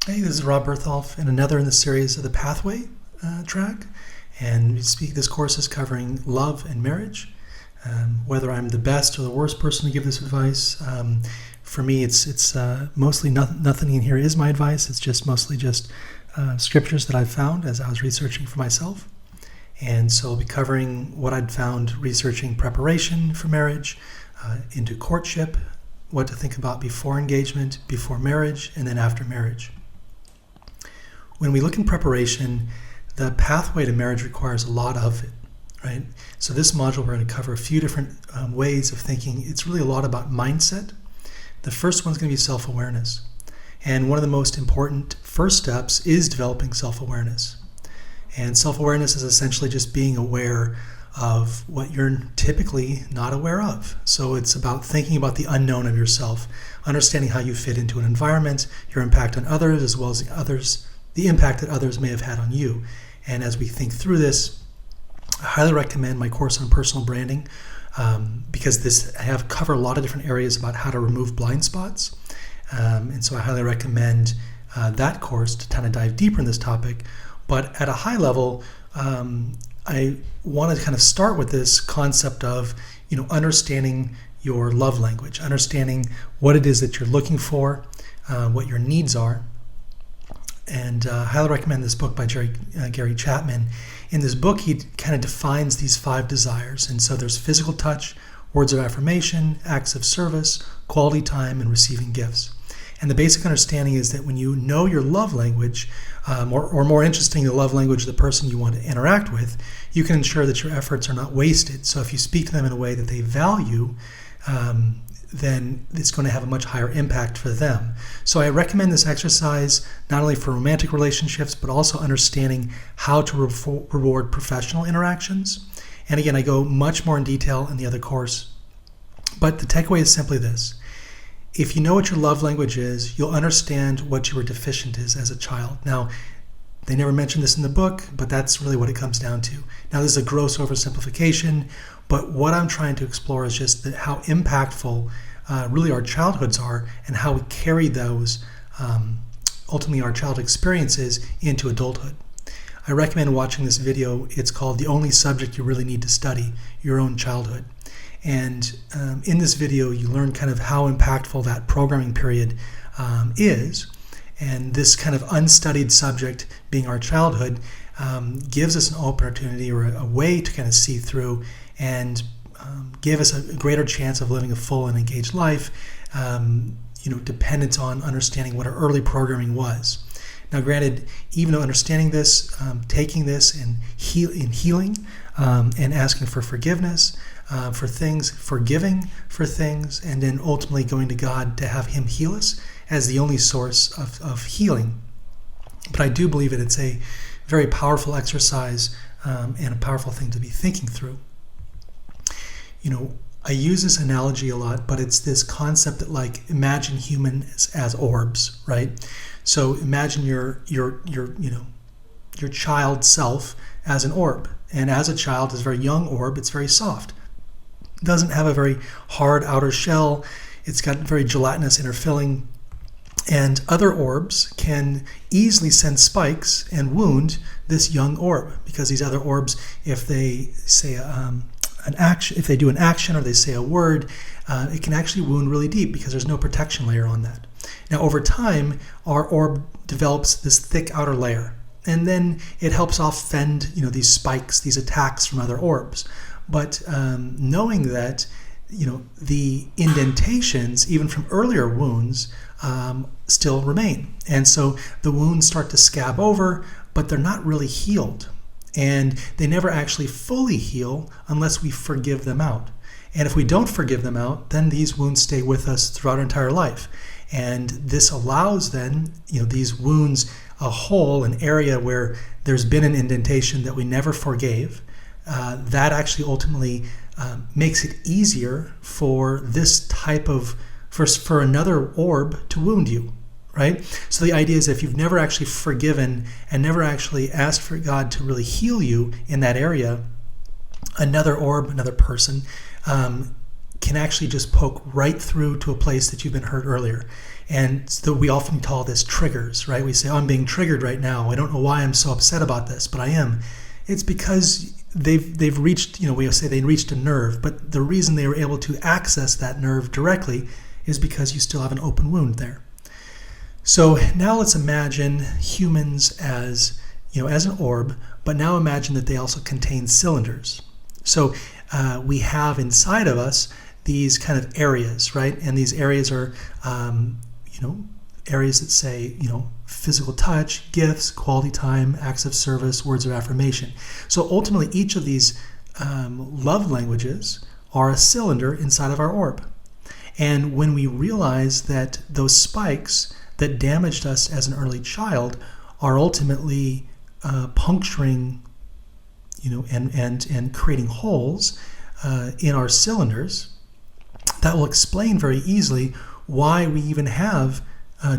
Hey, this is Rob Bertholf and another in the series of the Pathway track. And this course is covering love and marriage. Whether I'm the best or the worst person to give this advice, for me, it's mostly nothing in here is my advice. It's just mostly just scriptures that I've found as I was researching for myself. And so I'll be covering what I'd found researching preparation for marriage, into courtship, what to think about before engagement, before marriage, and then after marriage. When we look in preparation, the pathway to marriage requires a lot of it, right? So this module, we're going to cover a few different ways of thinking. It's really a lot about mindset. The first one's going to be self-awareness. And one of the most important first steps is developing self-awareness. And self-awareness is essentially just being aware of what you're typically not aware of. So it's about thinking about the unknown of yourself, understanding how you fit into an environment, your impact on others, as well as the impact that others may have had on you. And as we think through this, I highly recommend my course on personal branding, because I have covered a lot of different areas about how to remove blind spots. And so I highly recommend that course to kind of dive deeper in this topic. But at a high level, I want to kind of start with this concept of, understanding your love language, understanding what it is that you're looking for, what your needs are. And I highly recommend this book by Gary Chapman. In this book, he kind of defines these 5 desires. And so there's physical touch, words of affirmation, acts of service, quality time, and receiving gifts. And the basic understanding is that when you know your love language, or more interesting, the love language of the person you want to interact with, you can ensure that your efforts are not wasted. So if you speak to them in a way that they value, then it's going to have a much higher impact for them. So I recommend this exercise not only for romantic relationships, but also understanding how to reward professional interactions. And again, I go much more in detail in the other course. But the takeaway is simply this. If you know what your love language is, you'll understand what you were deficient is as a child. Now, they never mention this in the book, but that's really what it comes down to. Now, this is a gross oversimplification, but what I'm trying to explore is just how impactful really our childhoods are and how we carry those, ultimately our childhood experiences, into adulthood. I recommend watching this video. It's called The Only Subject You Really Need to Study, Your Own Childhood. And in this video, you learn kind of how impactful that programming period is. And this kind of unstudied subject, being our childhood, gives us an opportunity or a way to kind of see through and give us a greater chance of living a full and engaged life, dependent on understanding what our early programming was. Now, granted, even though understanding this, taking this and healing and asking for forgiveness for things, forgiving for things, and then ultimately going to God to have Him heal us as the only source of healing. But I do believe that it's a very powerful exercise and a powerful thing to be thinking through. I use this analogy a lot, but it's this concept that, imagine humans as orbs, right? So imagine your child self as an orb, and as a child, this very young orb, it's very soft. It doesn't have a very hard outer shell. It's got very gelatinous inner filling, and other orbs can easily send spikes and wound this young orb, because these other orbs, if they say if they do an action or they say a word, it can actually wound really deep because there's no protection layer on that. Now, over time, our orb develops this thick outer layer, and then it helps fend these spikes, these attacks from other orbs. But knowing that the indentations, even from earlier wounds, still remain, and so the wounds start to scab over, but they're not really healed. And they never actually fully heal unless we forgive them out. And if we don't forgive them out, then these wounds stay with us throughout our entire life. And this allows then, these wounds, a hole, an area where there's been an indentation that we never forgave, that actually ultimately makes it easier for this type of, for another orb to wound you. Right? So the idea is, if you've never actually forgiven and never actually asked for God to really heal you in that area, another orb, another person, can actually just poke right through to a place that you've been hurt earlier. And so we often call this triggers, right? We say, oh, I'm being triggered right now. I don't know why I'm so upset about this, but I am. It's because they've reached, we say they reached a nerve, but the reason they were able to access that nerve directly is because you still have an open wound there. So now let's imagine humans as an orb, but now imagine that they also contain cylinders. So we have inside of us these kind of areas, right? And these areas are, areas that say, physical touch, gifts, quality time, acts of service, words of affirmation. So ultimately, each of these love languages are a cylinder inside of our orb. And when we realize that those spikes that damaged us as an early child are ultimately puncturing, and creating holes in our cylinders, that will explain very easily why we even have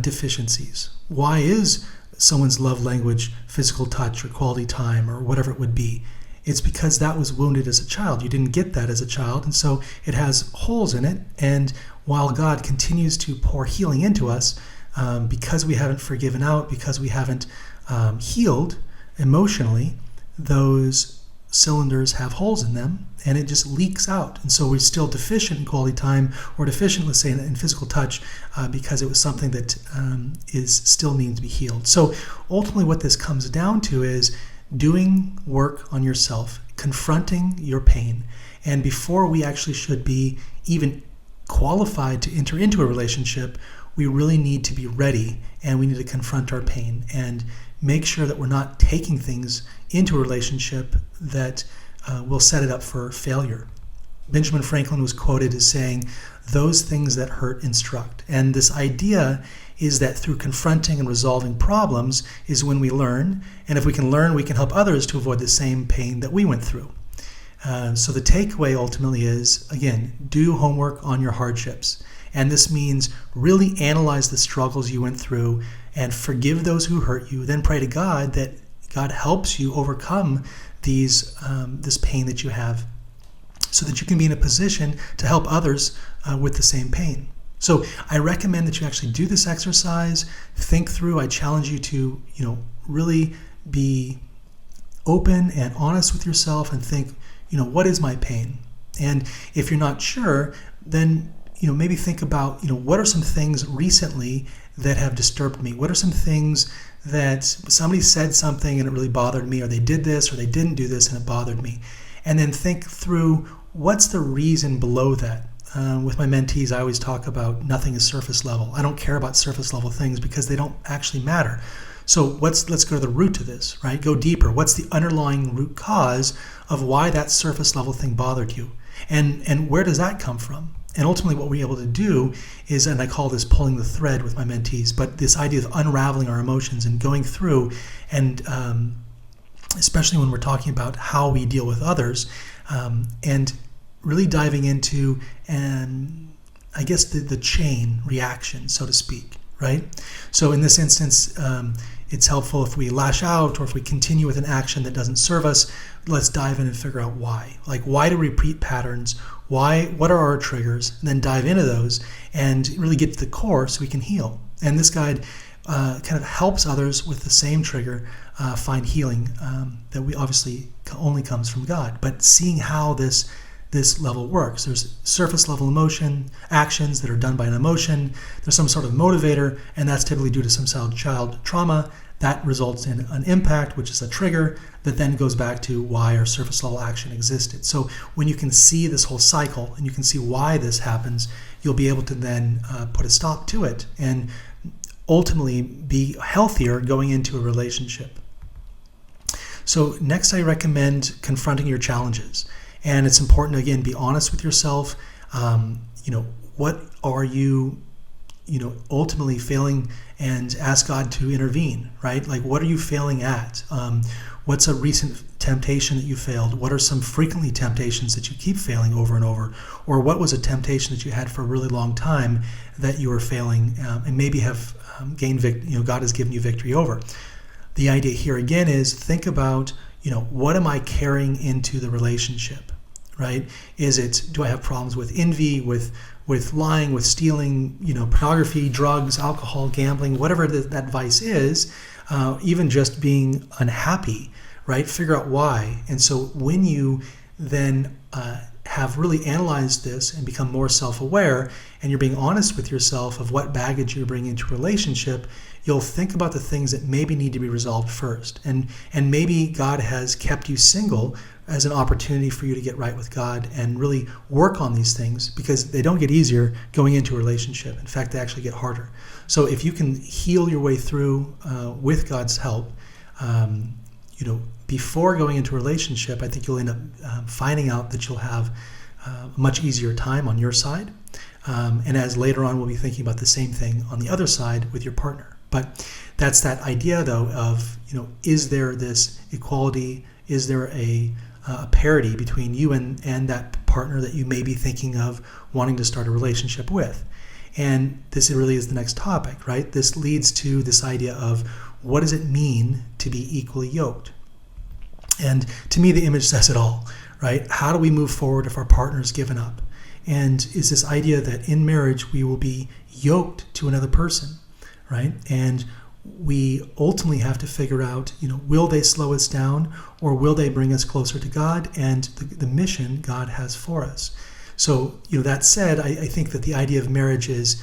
deficiencies. Why is someone's love language physical touch or quality time or whatever it would be? It's because that was wounded as a child. You didn't get that as a child, and so it has holes in it. And while God continues to pour healing into us, because we haven't forgiven out, because we haven't healed emotionally, those cylinders have holes in them, and it just leaks out. And so we're still deficient in quality time, or deficient, let's say, in physical touch, because it was something that still needs to be healed. So ultimately what this comes down to is doing work on yourself, confronting your pain. And before we actually should be even qualified to enter into a relationship, we really need to be ready, and we need to confront our pain and make sure that we're not taking things into a relationship that will set it up for failure. Benjamin Franklin was quoted as saying, "Those things that hurt instruct." And this idea is that through confronting and resolving problems is when we learn, and if we can learn, we can help others to avoid the same pain that we went through. So the takeaway ultimately is, again, do homework on your hardships. And this means really analyze the struggles you went through and forgive those who hurt you. Then pray to God that God helps you overcome this pain that you have, so that you can be in a position to help others with the same pain. So I recommend that you actually do this exercise, think through. I challenge you to, really be open and honest with yourself and think, what is my pain? And if you're not sure, then maybe think about, what are some things recently that have disturbed me? What are some things that somebody said something and it really bothered me, or they did this or they didn't do this and it bothered me? And then think through, what's the reason below that? With my mentees, I always talk about nothing is surface level. I don't care about surface level things because they don't actually matter. So let's go to the root of this, right? Go deeper. What's the underlying root cause of why that surface level thing bothered you? And where does that come from? And ultimately what we're able to do is, and I call this pulling the thread with my mentees, but this idea of unraveling our emotions and going through, and especially when we're talking about how we deal with others, and really diving into, I guess, the chain reaction, so to speak, right? So in this instance, it's helpful if we lash out or if we continue with an action that doesn't serve us. Let's dive in and figure out why. Like, why do we repeat patterns? What are our triggers? And then dive into those and really get to the core so we can heal. And this guide kind of helps others with the same trigger find healing that we obviously only comes from God. But seeing how this level works. There's surface level emotion, actions that are done by an emotion. There's some sort of motivator, and that's typically due to some child trauma. That results in an impact, which is a trigger that then goes back to why our surface level action existed. So when you can see this whole cycle and you can see why this happens, you'll be able to then put a stop to it and ultimately be healthier going into a relationship. So next, I recommend confronting your challenges. And it's important to, again, be honest with yourself. What are you, ultimately failing, and ask God to intervene, right? Like, what are you failing at? What's a recent temptation that you failed? What are some frequently temptations that you keep failing over and over? Or what was a temptation that you had for a really long time that you were failing and maybe have gained God has given you victory over? The idea here again is think about, what am I carrying into the relationship, right? Do I have problems with envy, with lying, with stealing, pornography, drugs, alcohol, gambling, whatever that vice is, even just being unhappy, right? Figure out why. And so when you then have really analyzed this and become more self-aware, and you're being honest with yourself of what baggage you're bringing into a relationship, you'll think about the things that maybe need to be resolved first. And maybe God has kept you single as an opportunity for you to get right with God and really work on these things, because they don't get easier going into a relationship. In fact, they actually get harder. So if you can heal your way through with God's help, before going into a relationship, I think you'll end up finding out that you'll have a much easier time on your side. And as later on, we'll be thinking about the same thing on the other side with your partner. But that's that idea, though, of, is there this equality? Is there a parity between you and that partner that you may be thinking of wanting to start a relationship with? And this really is the next topic, right? This leads to this idea of, what does it mean to be equally yoked? And to me, the image says it all, right? How do we move forward if our partner's given up? And is this idea that in marriage we will be yoked to another person, right? And we ultimately have to figure out, will they slow us down, or will they bring us closer to God and the mission God has for us? So, that said, I think that the idea of marriage is,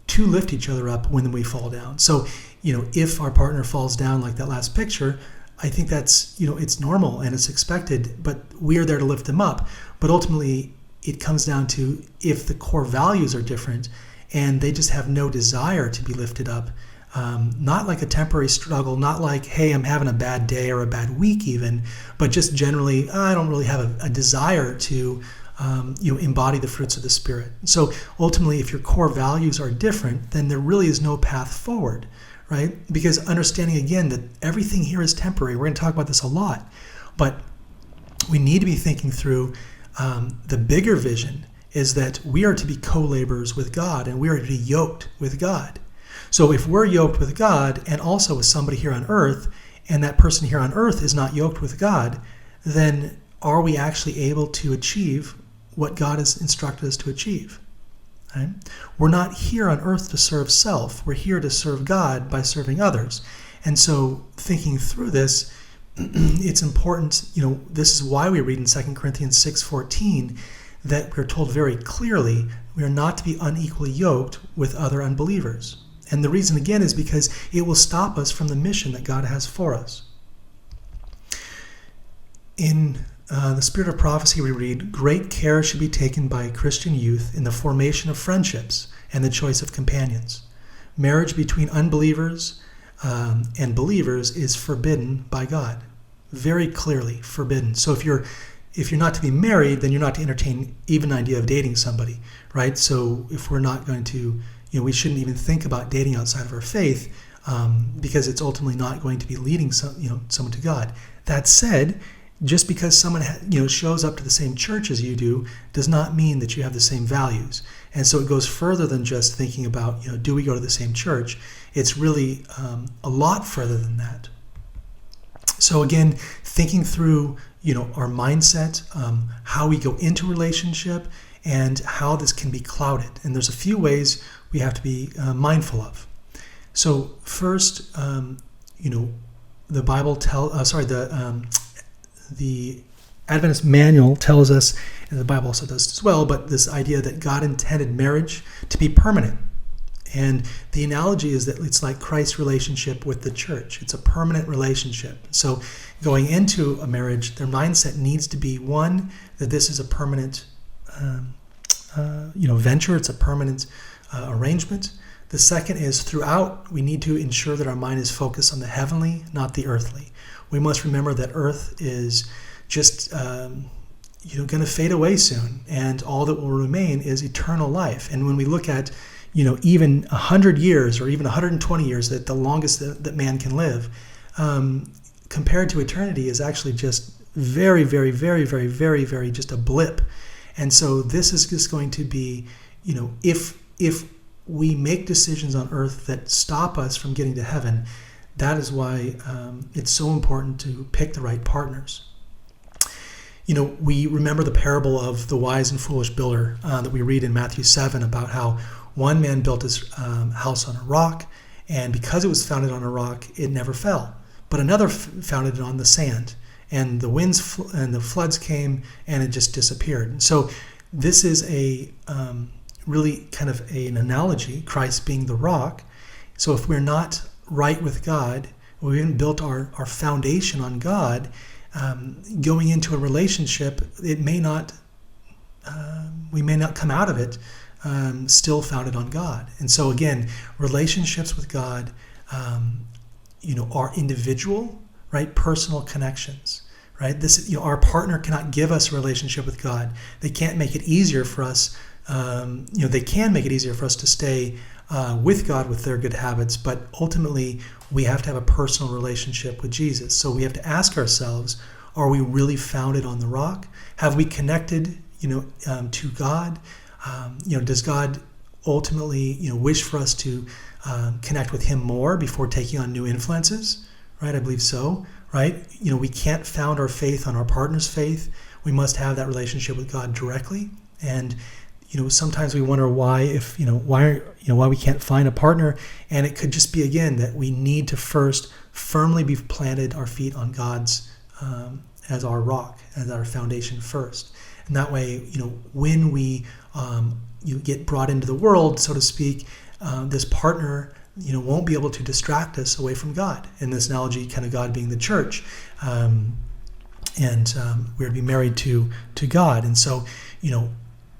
to lift each other up when we fall down. So, if our partner falls down like that last picture, I think that's, it's normal and it's expected, but we are there to lift them up. But ultimately, it comes down to, if the core values are different and they just have no desire to be lifted up, not like a temporary struggle, not like, hey, I'm having a bad day or a bad week even, but just generally, I don't really have a desire to embody the fruits of the Spirit. So ultimately, if your core values are different, then there really is no path forward, right? Because understanding again that everything here is temporary. We're going to talk about this a lot, but we need to be thinking through the bigger vision is that we are to be co-laborers with God, and we are to be yoked with God. So if we're yoked with God and also with somebody here on earth, and that person here on earth is not yoked with God, then are we actually able to achieve what God has instructed us to achieve? Right? We're not here on earth to serve self. We're here to serve God by serving others. And so thinking through this, it's important, this is why we read in 2 Corinthians 6:14 that we're told very clearly we are not to be unequally yoked with other unbelievers. And the reason, again, is because it will stop us from the mission that God has for us. In the Spirit of Prophecy, we read, great care should be taken by Christian youth in the formation of friendships and the choice of companions. Marriage between unbelievers and believers is forbidden by God. Very clearly forbidden. So if you're not to be married, then you're not to entertain even an idea of dating somebody, right? So if we're not going to, we shouldn't even think about dating outside of our faith, because it's ultimately not going to be leading someone to God. That said, just because someone shows up to the same church as you do does not mean that you have the same values. And so it goes further than just thinking about, do we go to the same church? It's really a lot further than that. So again, thinking through our mindset, how we go into relationship, and how this can be clouded. And there's a few ways we have to be mindful of. So first, the Bible the Adventist manual tells us, and the Bible also does as well, but this idea that God intended marriage to be permanent. And the analogy is that it's like Christ's relationship with the church. It's a permanent relationship. So going into a marriage, their mindset needs to be, one, that this is a permanent venture. It's a permanent arrangement. The second is, throughout, we need to ensure that our mind is focused on the heavenly, not the earthly. We must remember that earth is just going to fade away soon, and all that will remain is eternal life. And when we look at even 100 years or even 120 years, that the longest that man can live, compared to eternity, is actually just very, very, very, very, very, very just a blip. And so this is just going to be, if we make decisions on earth that stop us from getting to heaven, that is why it's so important to pick the right partners. We remember the parable of the wise and foolish builder that we read in Matthew 7 about how one man built his house on a rock, and because it was founded on a rock, it never fell. But another founded it on the sand, and the winds and the floods came, and it just disappeared. And so this is a really kind of an analogy, Christ being the rock. So if we're not right with God, we haven't built our foundation on God, going into a relationship, we may not come out of it still founded on God. And so again, relationships with God, are individual, right? Personal connections, right? This, our partner cannot give us a relationship with God. They can't make it easier for us. They can make it easier for us to stay with God with their good habits, but ultimately we have to have a personal relationship with Jesus. So we have to ask ourselves, are we really founded on the rock? Have we connected, to God? Does God ultimately, wish for us to connect with Him more before taking on new influences? Right? I believe so. Right? We can't found our faith on our partner's faith. We must have that relationship with God directly. And sometimes we wonder why we can't find a partner, and it could just be again that we need to first firmly be planted our feet on God's as our rock, as our foundation first. And that way, when we get brought into the world, so to speak, this partner won't be able to distract us away from God. In this analogy, kind of God being the church, and we're to be married to God. And so,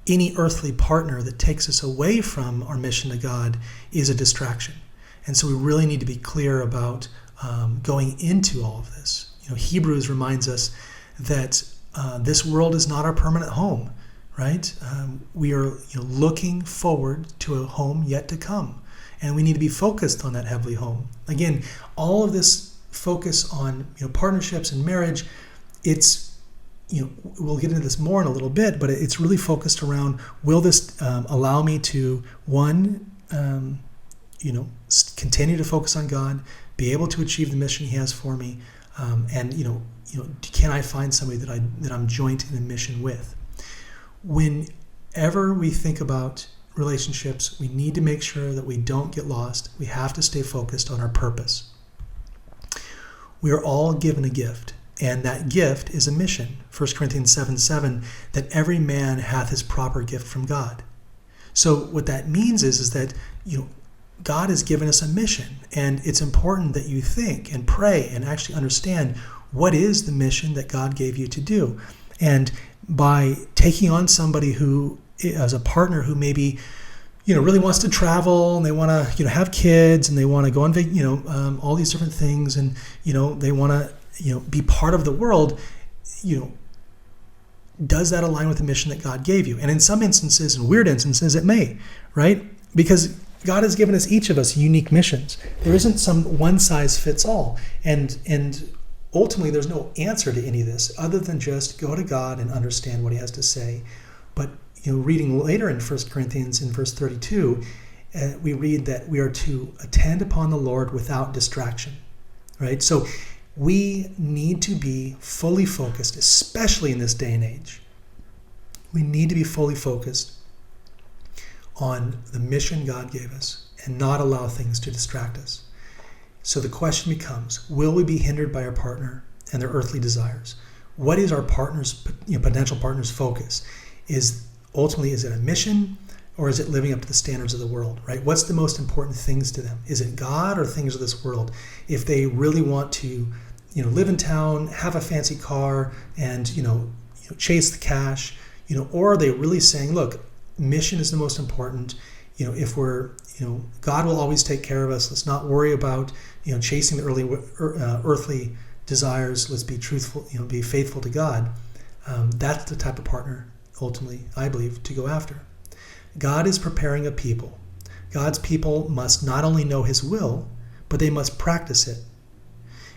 any earthly partner that takes us away from our mission to God is a distraction. And so we really need to be clear about going into all of this. Hebrews reminds us that this world is not our permanent home, right? We are looking forward to a home yet to come. And we need to be focused on that heavenly home. Again, all of this focus on partnerships and marriage, it's we'll get into this more in a little bit, but it's really focused around, will this allow me to, continue to focus on God, be able to achieve the mission He has for me, and can I find somebody that I'm joint in a mission with? Whenever we think about relationships, we need to make sure that we don't get lost. We have to stay focused on our purpose. We are all given a gift. And that gift is a mission. 1 Corinthians 7:7, that every man hath his proper gift from God. So what that means is that God has given us a mission, and it's important that you think and pray and actually understand what is the mission that God gave you to do. And by taking on somebody who, as a partner who maybe really wants to travel, and they want to have kids, and they want to go on all these different things, and they want to be part of the world, does that align with the mission that God gave you? And in some instances, in weird instances, it may, right? Because God has given each of us unique missions. There isn't some one size fits all. And ultimately, there's no answer to any of this other than just go to God and understand what He has to say. But reading later in 1 Corinthians in verse 32, we read that we are to attend upon the Lord without distraction, right? So we need to be fully focused, especially in this day and age. We need to be fully focused on the mission God gave us and not allow things to distract us. So the question becomes, will we be hindered by our partner and their earthly desires? What is our potential partner's focus? Is it a mission, or is it living up to the standards of the world, right? What's the most important things to them? Is it God or things of this world? If they really want to live in town, have a fancy car, and chase the cash, or are they really saying, look, mission is the most important. If we're, God will always take care of us. Let's not worry about, chasing the earthly desires. Let's be truthful, be faithful to God. That's the type of partner, ultimately, I believe, to go after. God is preparing a people. God's people must not only know His will, but they must practice it.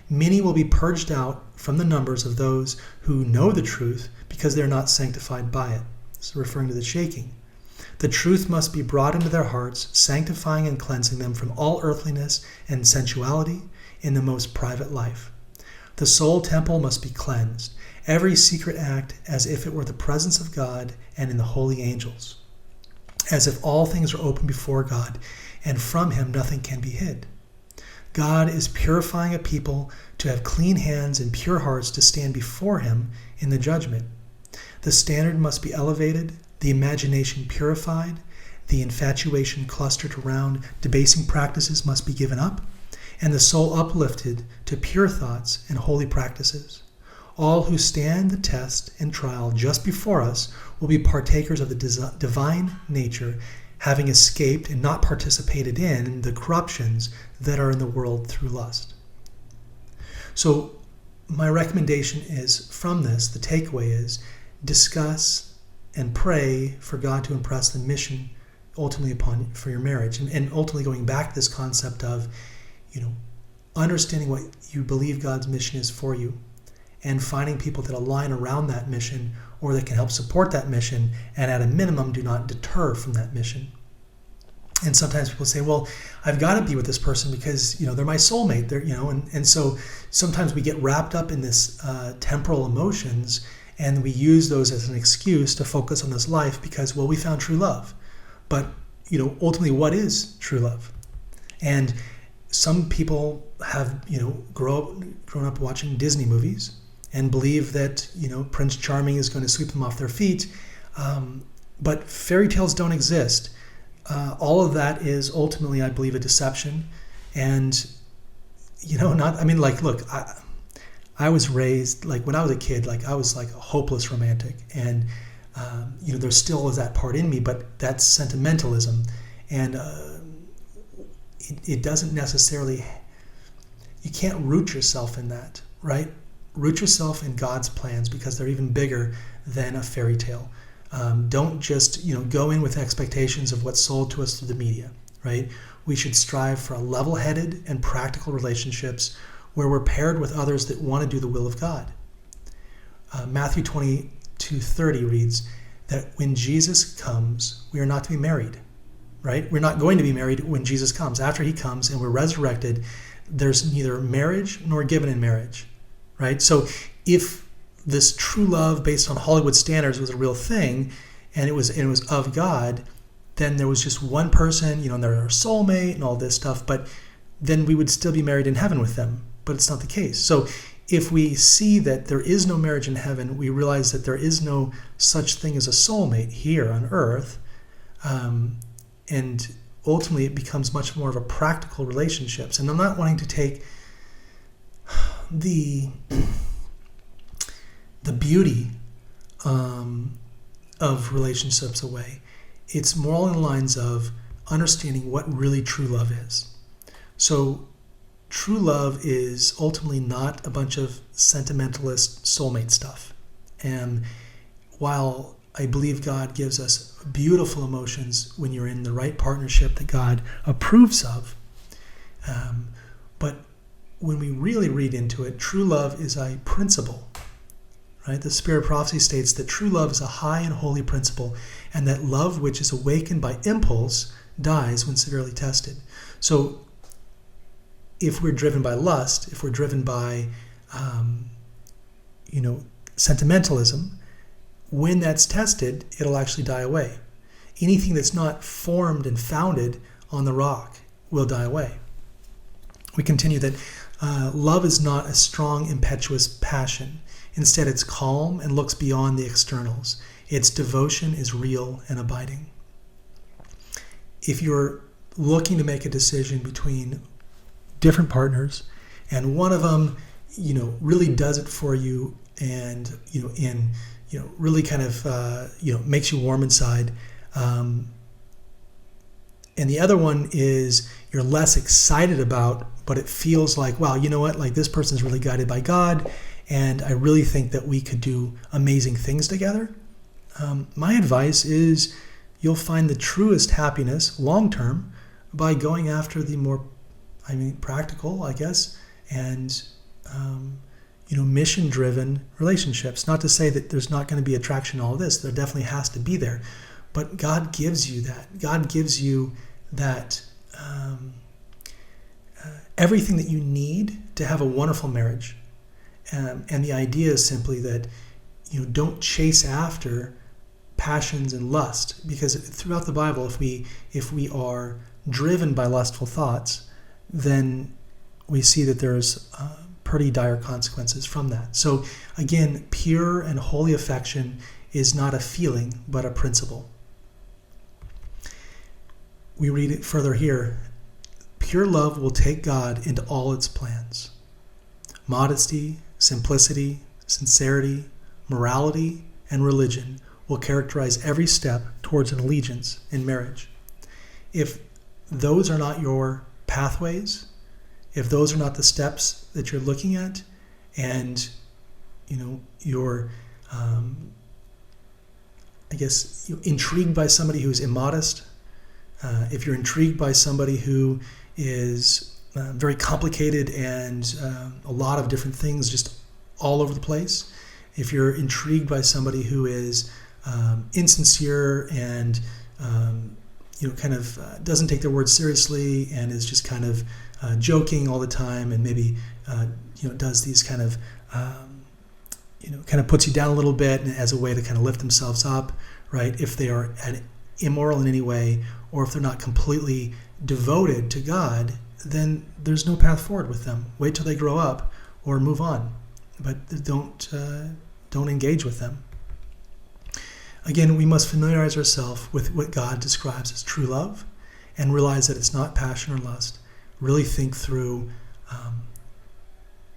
Many will be purged out from the numbers of those who know the truth because they're not sanctified by it. This is referring to the shaking. The truth must be brought into their hearts, sanctifying and cleansing them from all earthliness and sensuality in the most private life. The soul temple must be cleansed, every secret act as if it were the presence of God and in the holy angels, as if all things are open before God, and from him nothing can be hid. God is purifying a people to have clean hands and pure hearts to stand before him in the judgment. The standard must be elevated, the imagination purified, the infatuation clustered around debasing practices must be given up, and the soul uplifted to pure thoughts and holy practices. All who stand the test and trial just before us will be partakers of the divine nature, having escaped and not participated in the corruptions that are in the world through lust. So my recommendation is from this, the takeaway is discuss and pray for God to impress the mission ultimately for your marriage. And ultimately going back to this concept of, understanding what you believe God's mission is for you and finding people that align around that mission or that can help support that mission and at a minimum do not deter from that mission. And sometimes people say, well, I've got to be with this person because, they're my soulmate. And so sometimes we get wrapped up in this temporal emotions and we use those as an excuse to focus on this life because, we found true love. But, ultimately, what is true love? And some people have, grown up watching Disney movies and believe that, Prince Charming is going to sweep them off their feet. But fairy tales don't exist. All of that is ultimately, I believe, a deception. And, look, I was raised, when I was a kid, I was a hopeless romantic. And, there still is that part in me, but that's sentimentalism. And it doesn't necessarily, you can't root yourself in that, right? Root yourself in God's plans because they're even bigger than a fairy tale. Don't just, go in with expectations of what's sold to us through the media, right? We should strive for a level-headed and practical relationships where we're paired with others that want to do the will of God. Matthew 22:30 reads that when Jesus comes, we are not to be married, right? We're not going to be married when Jesus comes. After he comes and we're resurrected, there's neither marriage nor given in marriage, right? So if this true love based on Hollywood standards was a real thing and it was of God, then there was just one person, and they're our soulmate and all this stuff, but then we would still be married in heaven with them. But it's not the case. So if we see that there is no marriage in heaven, we realize that there is no such thing as a soulmate here on earth. And ultimately it becomes much more of a practical relationships. And I'm not wanting to take the beauty of relationships away. It's more along the lines of understanding what really true love is. So true love is ultimately not a bunch of sentimentalist soulmate stuff. And while I believe God gives us beautiful emotions when you're in the right partnership that God approves of, but when we really read into it, true love is a principle, right? The Spirit of Prophecy states that true love is a high and holy principle, and that love which is awakened by impulse dies when severely tested. So if we're driven by lust, if we're driven by, sentimentalism, when that's tested, it'll actually die away. Anything that's not formed and founded on the rock will die away. We continue that love is not a strong, impetuous passion. Instead, it's calm and looks beyond the externals. Its devotion is real and abiding. If you're looking to make a decision between different partners and one of them, really does it for you and, really kind of, makes you warm inside. And the other one is you're less excited about, but it feels like, wow, you know what? Like this person's really guided by God. And I really think that we could do amazing things together. My advice is you'll find the truest happiness long-term by going after the more, practical, I guess, and, mission-driven relationships. Not to say that there's not going to be attraction in all of this. There definitely has to be there. But God gives you that. God gives you that everything that you need to have a wonderful marriage. And the idea is simply that, don't chase after passions and lust, because throughout the Bible, if we are driven by lustful thoughts, then we see that there's pretty dire consequences from that. So again, pure and holy affection is not a feeling, but a principle. We read it further here. Pure love will take God into all its plans. Modesty, simplicity, sincerity, morality, and religion will characterize every step towards an allegiance in marriage. If those are not your pathways, if those are not the steps that you're looking at, and you're intrigued by somebody who's immodest, if you're intrigued by somebody who is very complicated and a lot of different things just all over the place, if you're intrigued by somebody who is insincere and doesn't take their words seriously and is just kind of joking all the time, and maybe does these kind of puts you down a little bit as a way to kind of lift themselves up, right? If they are immoral in any way, or if they're not completely devoted to God, then there's no path forward with them. Wait till they grow up or move on, but don't engage with them. Again, we must familiarize ourselves with what God describes as true love and realize that it's not passion or lust. Really think through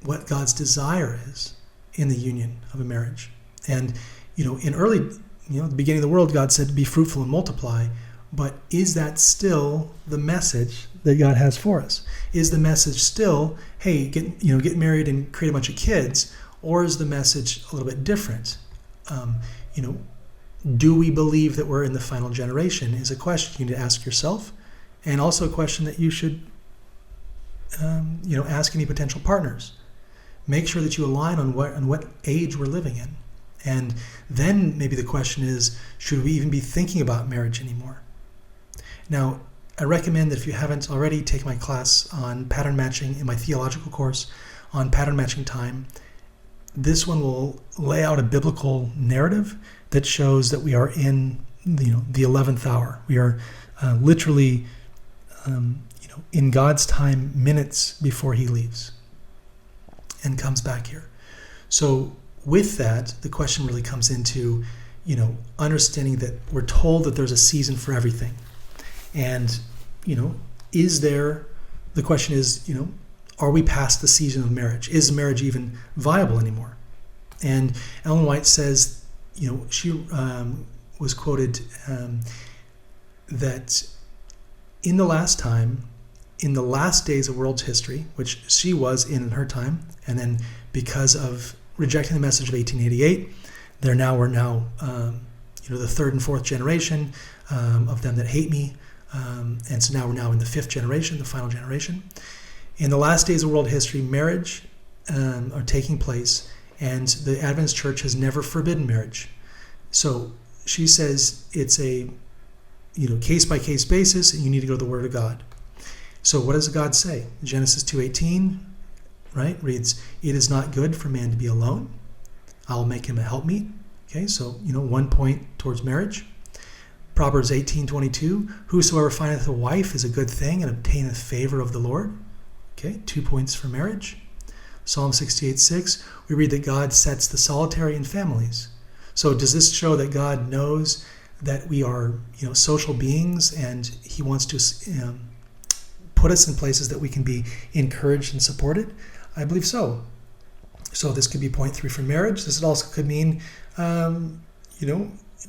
what God's desire is in the union of a marriage. And, in early, the beginning of the world, God said, be fruitful and multiply. But is that still the message that God has for us? Is the message still, hey, get married and create a bunch of kids? Or is the message a little bit different? Do we believe that we're in the final generation is a question you need to ask yourself, and also a question that you should ask any potential partners. Make sure that you align on what age we're living in. And then maybe the question is, should we even be thinking about marriage anymore? Now, I recommend that if you haven't already, take my class on pattern matching in my theological course on pattern matching time. This one will lay out a biblical narrative that shows that we are in the 11th hour. We are literally in God's time, minutes before he leaves and comes back here. So with that, the question really comes into, understanding that we're told that there's a season for everything. And, the question is, are we past the season of marriage? Is marriage even viable anymore? And Ellen White says, she was quoted that in the last time, in the last days of world's history, which she was in her time, and then because of rejecting the message of 1888, we're now the third and fourth generation of them that hate me, and so now we're in the fifth generation, the final generation. In the last days of world history, marriage are taking place, and the Adventist Church has never forbidden marriage. So she says it's a case-by-case basis, and you need to go to the Word of God. So what does God say? Genesis 2:18, right, reads, "It is not good for man to be alone. I'll make him a helpmeet." Okay, so, one point towards marriage. Proverbs 18:22, "Whosoever findeth a wife is a good thing and obtaineth favor of the Lord." Okay, 2 points for marriage. Psalm 68:6, we read that God sets the solitary in families. So does this show that God knows that we are, social beings, and he wants to put us in places that we can be encouraged and supported? I believe so. So this could be point 3 for marriage. This also could mean,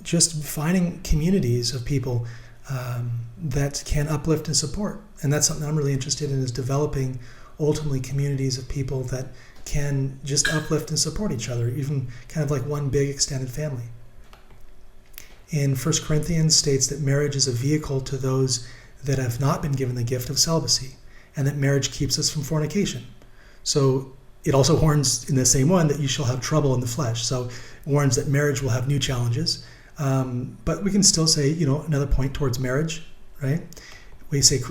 just finding communities of people that can uplift and support. And that's something I'm really interested in, is developing ultimately communities of people that can just uplift and support each other, even kind of like one big extended family. In 1 Corinthians states that marriage is a vehicle to those that have not been given the gift of celibacy, and that marriage keeps us from fornication. So it also warns in the same one that you shall have trouble in the flesh. So it warns that marriage will have new challenges. But we can still say, another point towards marriage, right? We say,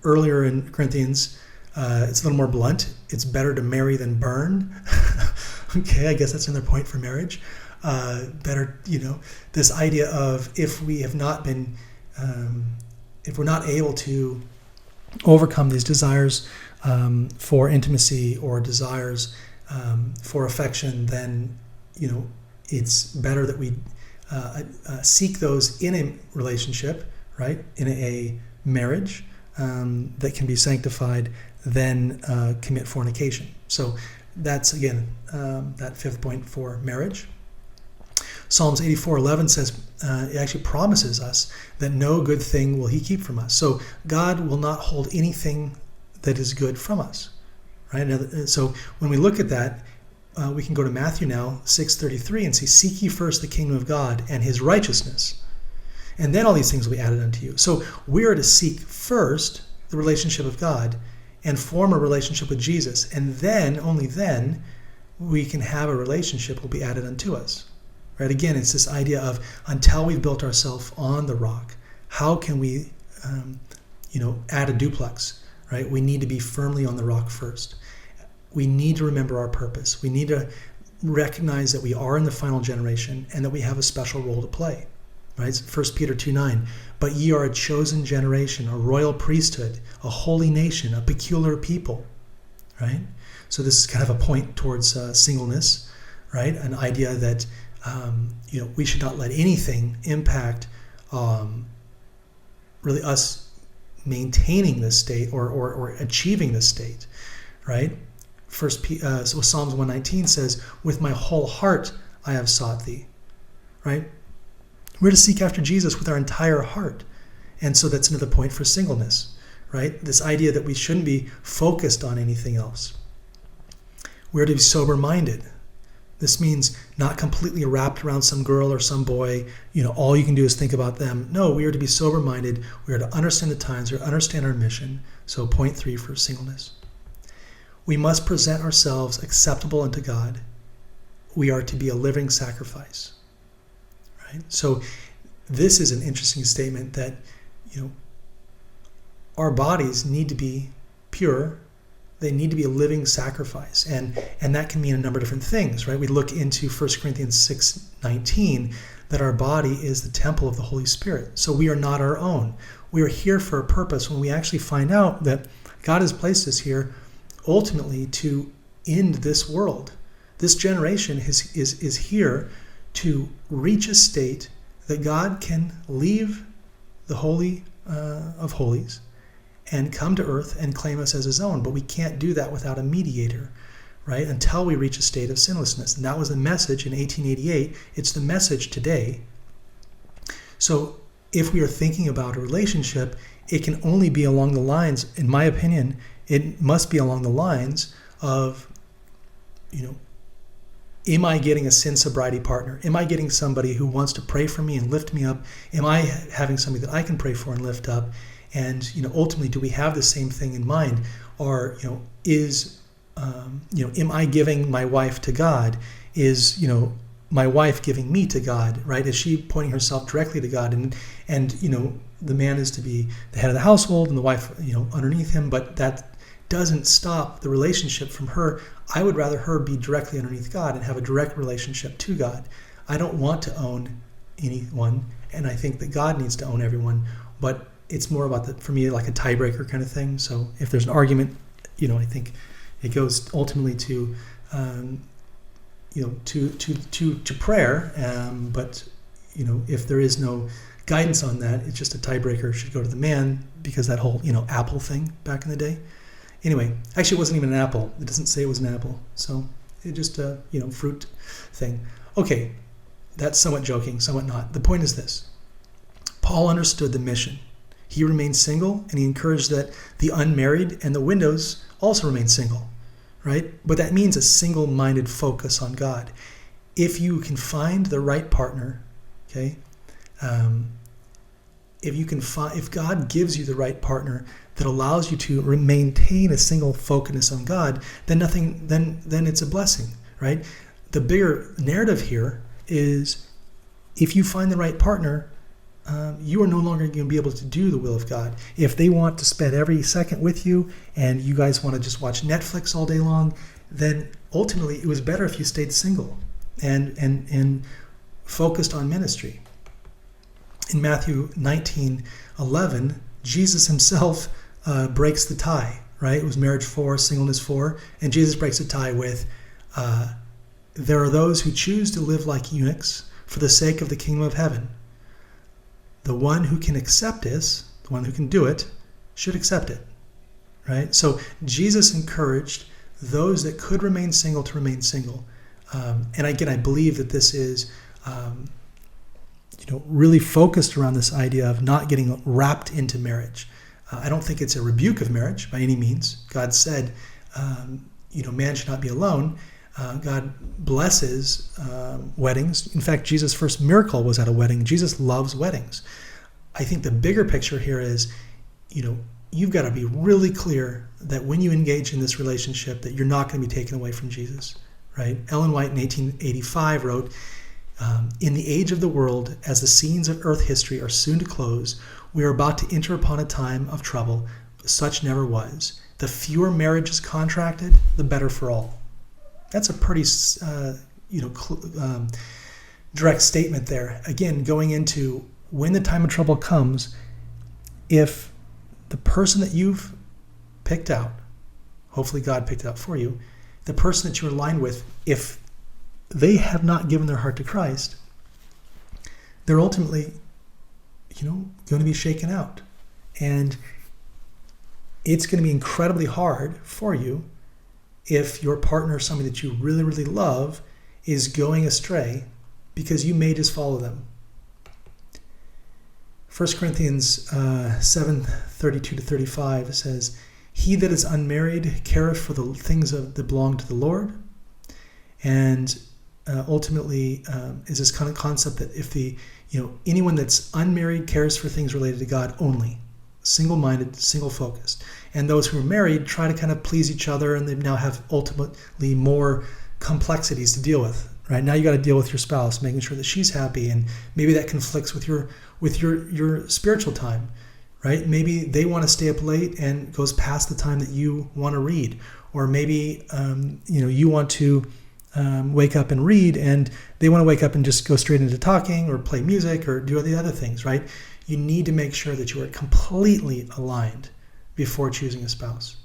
earlier in Corinthians, It's a little more blunt. It's better to marry than burn. Okay, I guess that's another point for marriage. Better, this idea of if we have not been, if we're not able to overcome these desires for intimacy or desires for affection, then, it's better that we seek those in a relationship, right? In a marriage that can be sanctified, than commit fornication. So that's, again, that fifth point for marriage. Psalms 84:11 says, it actually promises us that no good thing will he keep from us. So God will not hold anything that is good from us, right? So when we look at that, we can go to Matthew now, 6:33, and see, seek ye first the kingdom of God and his righteousness, and then all these things will be added unto you. So we are to seek first the relationship of God and form a relationship with Jesus, and then, only then, we can have a relationship will be added unto us. Right? Again, it's this idea of, until we've built ourselves on the rock, how can we, add a duplex? Right? We need to be firmly on the rock first. We need to remember our purpose. We need to recognize that we are in the final generation and that we have a special role to play. Right? 1 Peter 2:9. But ye are a chosen generation, a royal priesthood, a holy nation, a peculiar people. Right? So this is kind of a point towards singleness, right? An idea that we should not let anything impact really us maintaining this state or achieving this state, right? So Psalms 119 says, with my whole heart I have sought thee, right? We're to seek after Jesus with our entire heart. And so that's another point for singleness, right? This idea that we shouldn't be focused on anything else. We're to be sober-minded. This means not completely wrapped around some girl or some boy, all you can do is think about them. No, we are to be sober-minded. We are to understand the times. We are to understand our mission. So point 3 for singleness. We must present ourselves acceptable unto God. We are to be a living sacrifice. Right? So this is an interesting statement that, our bodies need to be pure. They need to be a living sacrifice. And that can mean a number of different things, right? We look into 1 Corinthians 6:19, that our body is the temple of the Holy Spirit. So we are not our own. We are here for a purpose when we actually find out that God has placed us here ultimately to end this world. This generation is here to reach a state that God can leave the Holy of Holies and come to earth and claim us as his own. But we can't do that without a mediator, right? Until we reach a state of sinlessness. And that was the message in 1888. It's the message today. So if we are thinking about a relationship, it can only be along the lines, in my opinion, it must be along the lines of, am I getting a sin sobriety partner? Am I getting somebody who wants to pray for me and lift me up? Am I having somebody that I can pray for and lift up? And ultimately, do we have the same thing in mind? Or am I giving my wife to God? Is my wife giving me to God? Right? Is she pointing herself directly to God? And the man is to be the head of the household and the wife underneath him. But that doesn't stop the relationship from her. I would rather her be directly underneath God and have a direct relationship to God. I don't want to own anyone, and I think that God needs to own everyone. But it's more about for me, like a tiebreaker kind of thing. So if there's an argument, I think it goes ultimately to, to prayer. But if there is no guidance on that, it's just a tiebreaker. It should go to the man, because that whole apple thing back in the day. Anyway, actually, it wasn't even an apple. It doesn't say it was an apple. So it just fruit thing. Okay, that's somewhat joking, somewhat not. The point is this: Paul understood the mission. He remained single, and he encouraged that the unmarried and the widows also remain single, right? But that means a single-minded focus on God. If you can find the right partner, okay, if God gives you the right partner that allows you to maintain a single focus on God, then it's a blessing, right? The bigger narrative here is, if you find the right partner, you are no longer going to be able to do the will of God. If they want to spend every second with you and you guys want to just watch Netflix all day long, then ultimately it was better if you stayed single and focused on ministry. In Matthew 19:11, Jesus himself breaks the tie, right? It was marriage 4, singleness 4, and Jesus breaks the tie with, there are those who choose to live like eunuchs for the sake of the kingdom of heaven. The one who can accept this, the one who can do it, should accept it, right? So Jesus encouraged those that could remain single to remain single. And again, I believe that this is really focused around this idea of not getting wrapped into marriage. I don't think it's a rebuke of marriage by any means. God said, man should not be alone. God blesses weddings. In fact, Jesus' first miracle was at a wedding. Jesus loves weddings. I think the bigger picture here is, you've got to be really clear that when you engage in this relationship, that you're not going to be taken away from Jesus, right? Ellen White in 1885 wrote, in the age of the world, as the scenes of earth history are soon to close, we are about to enter upon a time of trouble. Such never was. The fewer marriages contracted, the better for all. That's a pretty, direct statement there. Again, going into when the time of trouble comes, if the person that you've picked out, hopefully God picked it out for you, the person that you're aligned with, if they have not given their heart to Christ, they're ultimately, going to be shaken out. And it's going to be incredibly hard for you if your partner, somebody that you really, really love, is going astray because you may just follow them. 1 Corinthians 7:32-35 says, he that is unmarried careth for the things that belong to the Lord. And ultimately is this kind of concept that if anyone that's unmarried cares for things related to God only, single-minded, single-focused. And those who are married try to kind of please each other, and they now have ultimately more complexities to deal with. Right now, you got to deal with your spouse, making sure that she's happy, and maybe that conflicts with your spiritual time. Right? Maybe they want to stay up late and goes past the time that you want to read, or maybe you want to wake up and read, and they want to wake up and just go straight into talking or play music or do the other things. Right? You need to make sure that you are completely aligned before choosing a spouse.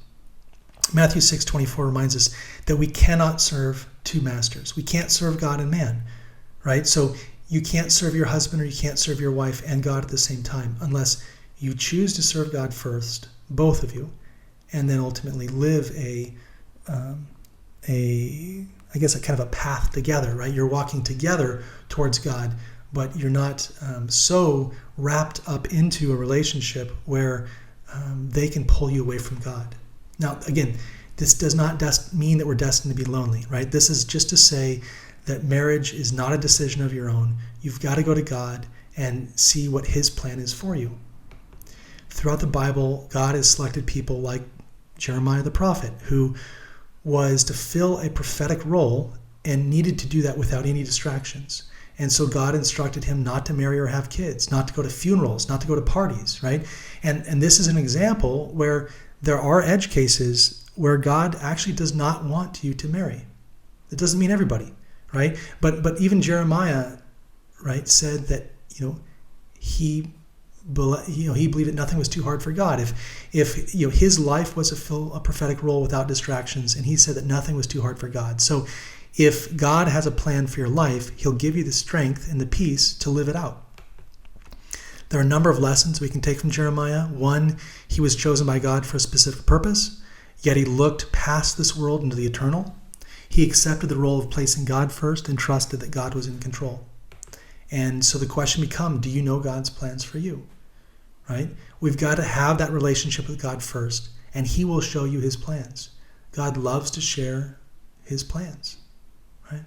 Matthew 6:24 reminds us that we cannot serve two masters. We can't serve God and man, right? So you can't serve your husband or you can't serve your wife and God at the same time unless you choose to serve God first, both of you, and then ultimately live a kind of a path together, right? You're walking together towards God, but you're not so wrapped up into a relationship where they can pull you away from God. Now, again, this does not mean that we're destined to be lonely, right? This is just to say that marriage is not a decision of your own. You've got to go to God and see what his plan is for you. Throughout the Bible, God has selected people like Jeremiah the prophet, who was to fill a prophetic role and needed to do that without any distractions. And so God instructed him not to marry or have kids, not to go to funerals, not to go to parties, right? And this is an example where there are edge cases where God actually does not want you to marry. It doesn't mean everybody, right? But even Jeremiah, right, said that he believed that nothing was too hard for God. If his life was to fill a prophetic role without distractions, and he said that nothing was too hard for God. So if God has a plan for your life, he'll give you the strength and the peace to live it out. There are a number of lessons we can take from Jeremiah. One, he was chosen by God for a specific purpose, yet he looked past this world into the eternal. He accepted the role of placing God first and trusted that God was in control. And so the question becomes, do you know God's plans for you? Right? We've got to have that relationship with God first, and he will show you his plans. God loves to share his plans. Right?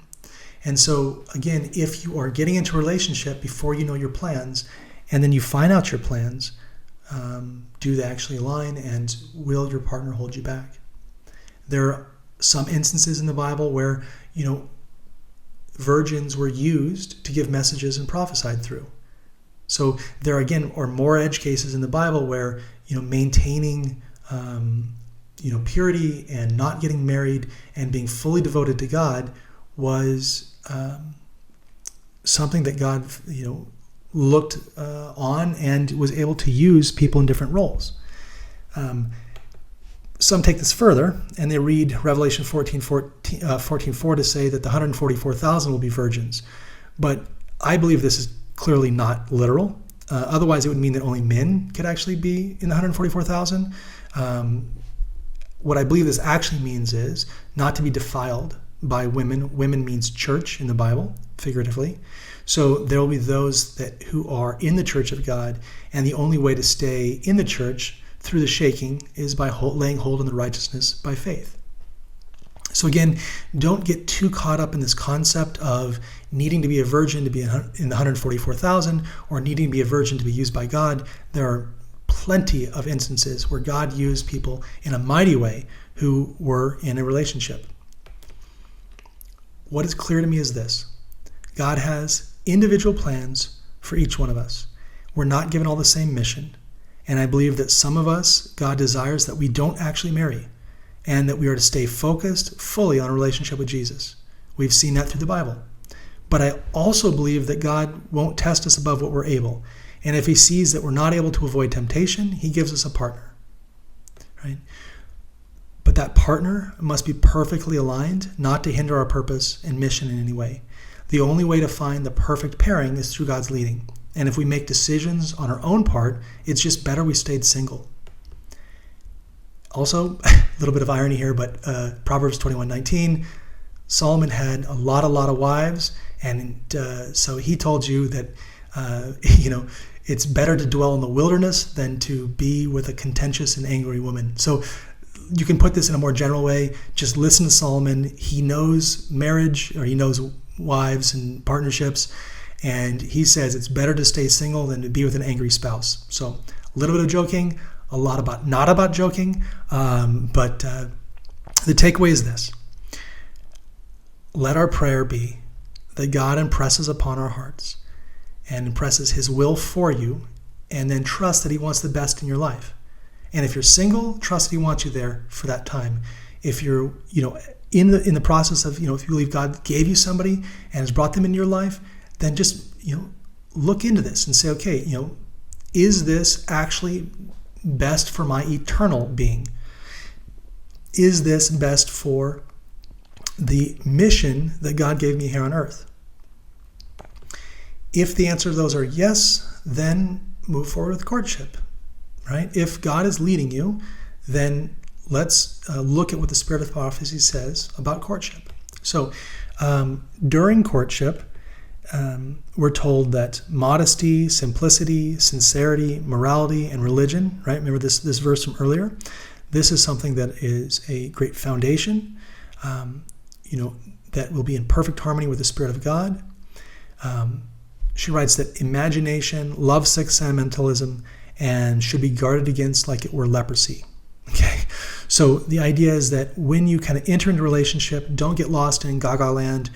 And so, again, if you are getting into a relationship before you know your plans, and then you find out your plans, do they actually align, and will your partner hold you back? There are some instances in the Bible where, virgins were used to give messages and prophesied through. So there again are more edge cases in the Bible where maintaining purity and not getting married and being fully devoted to God was something that God looked on and was able to use people in different roles. Some take this further and they read Revelation 14:4 to say that the 144,000 will be virgins. But I believe this is clearly not literal. Otherwise, it would mean that only men could actually be in the 144,000. What I believe this actually means is not to be defiled by women. Women means church in the Bible, figuratively. So there will be those who are in the church of God, and the only way to stay in the church through the shaking is by laying hold on the righteousness by faith. So again, don't get too caught up in this concept of needing to be a virgin to be in the 144,000 or needing to be a virgin to be used by God. There are plenty of instances where God used people in a mighty way who were in a relationship. What is clear to me is this: God has individual plans for each one of us. We're not given all the same mission. And I believe that some of us, God desires that we don't actually marry and that we are to stay focused fully on a relationship with Jesus. We've seen that through the Bible. But I also believe that God won't test us above what we're able. And if he sees that we're not able to avoid temptation, he gives us a partner, right? But that partner must be perfectly aligned, not to hinder our purpose and mission in any way. The only way to find the perfect pairing is through God's leading. And if we make decisions on our own part, it's just better we stayed single. Also, a little bit of irony here, but Proverbs 21:19, Solomon had a lot of wives, and so he told you that it's better to dwell in the wilderness than to be with a contentious and angry woman. So you can put this in a more general way. Just listen to Solomon. He knows marriage, or he knows wives and partnerships. And he says it's better to stay single than to be with an angry spouse. So a little bit of joking, a lot about not about joking. But the takeaway is this: let our prayer be that God impresses upon our hearts and impresses his will for you, and then trust that he wants the best in your life. And if you're single, trust that he wants you there for that time. If you're in the process of if you believe God gave you somebody and has brought them into your life, then just look into this and say, okay, is this actually best for my eternal being? Is this best for the mission that God gave me here on earth? If the answer to those are yes, then move forward with courtship, right? If God is leading you, then let's look at what the Spirit of Prophecy says about courtship. So during courtship, we're told that modesty, simplicity, sincerity, morality, and religion, right? Remember this verse from earlier? This is something that is a great foundation, that will be in perfect harmony with the Spirit of God. She writes that imagination, lovesick sentimentalism, and should be guarded against like it were leprosy. Okay, so the idea is that when you kind of enter into a relationship, don't get lost in gaga land.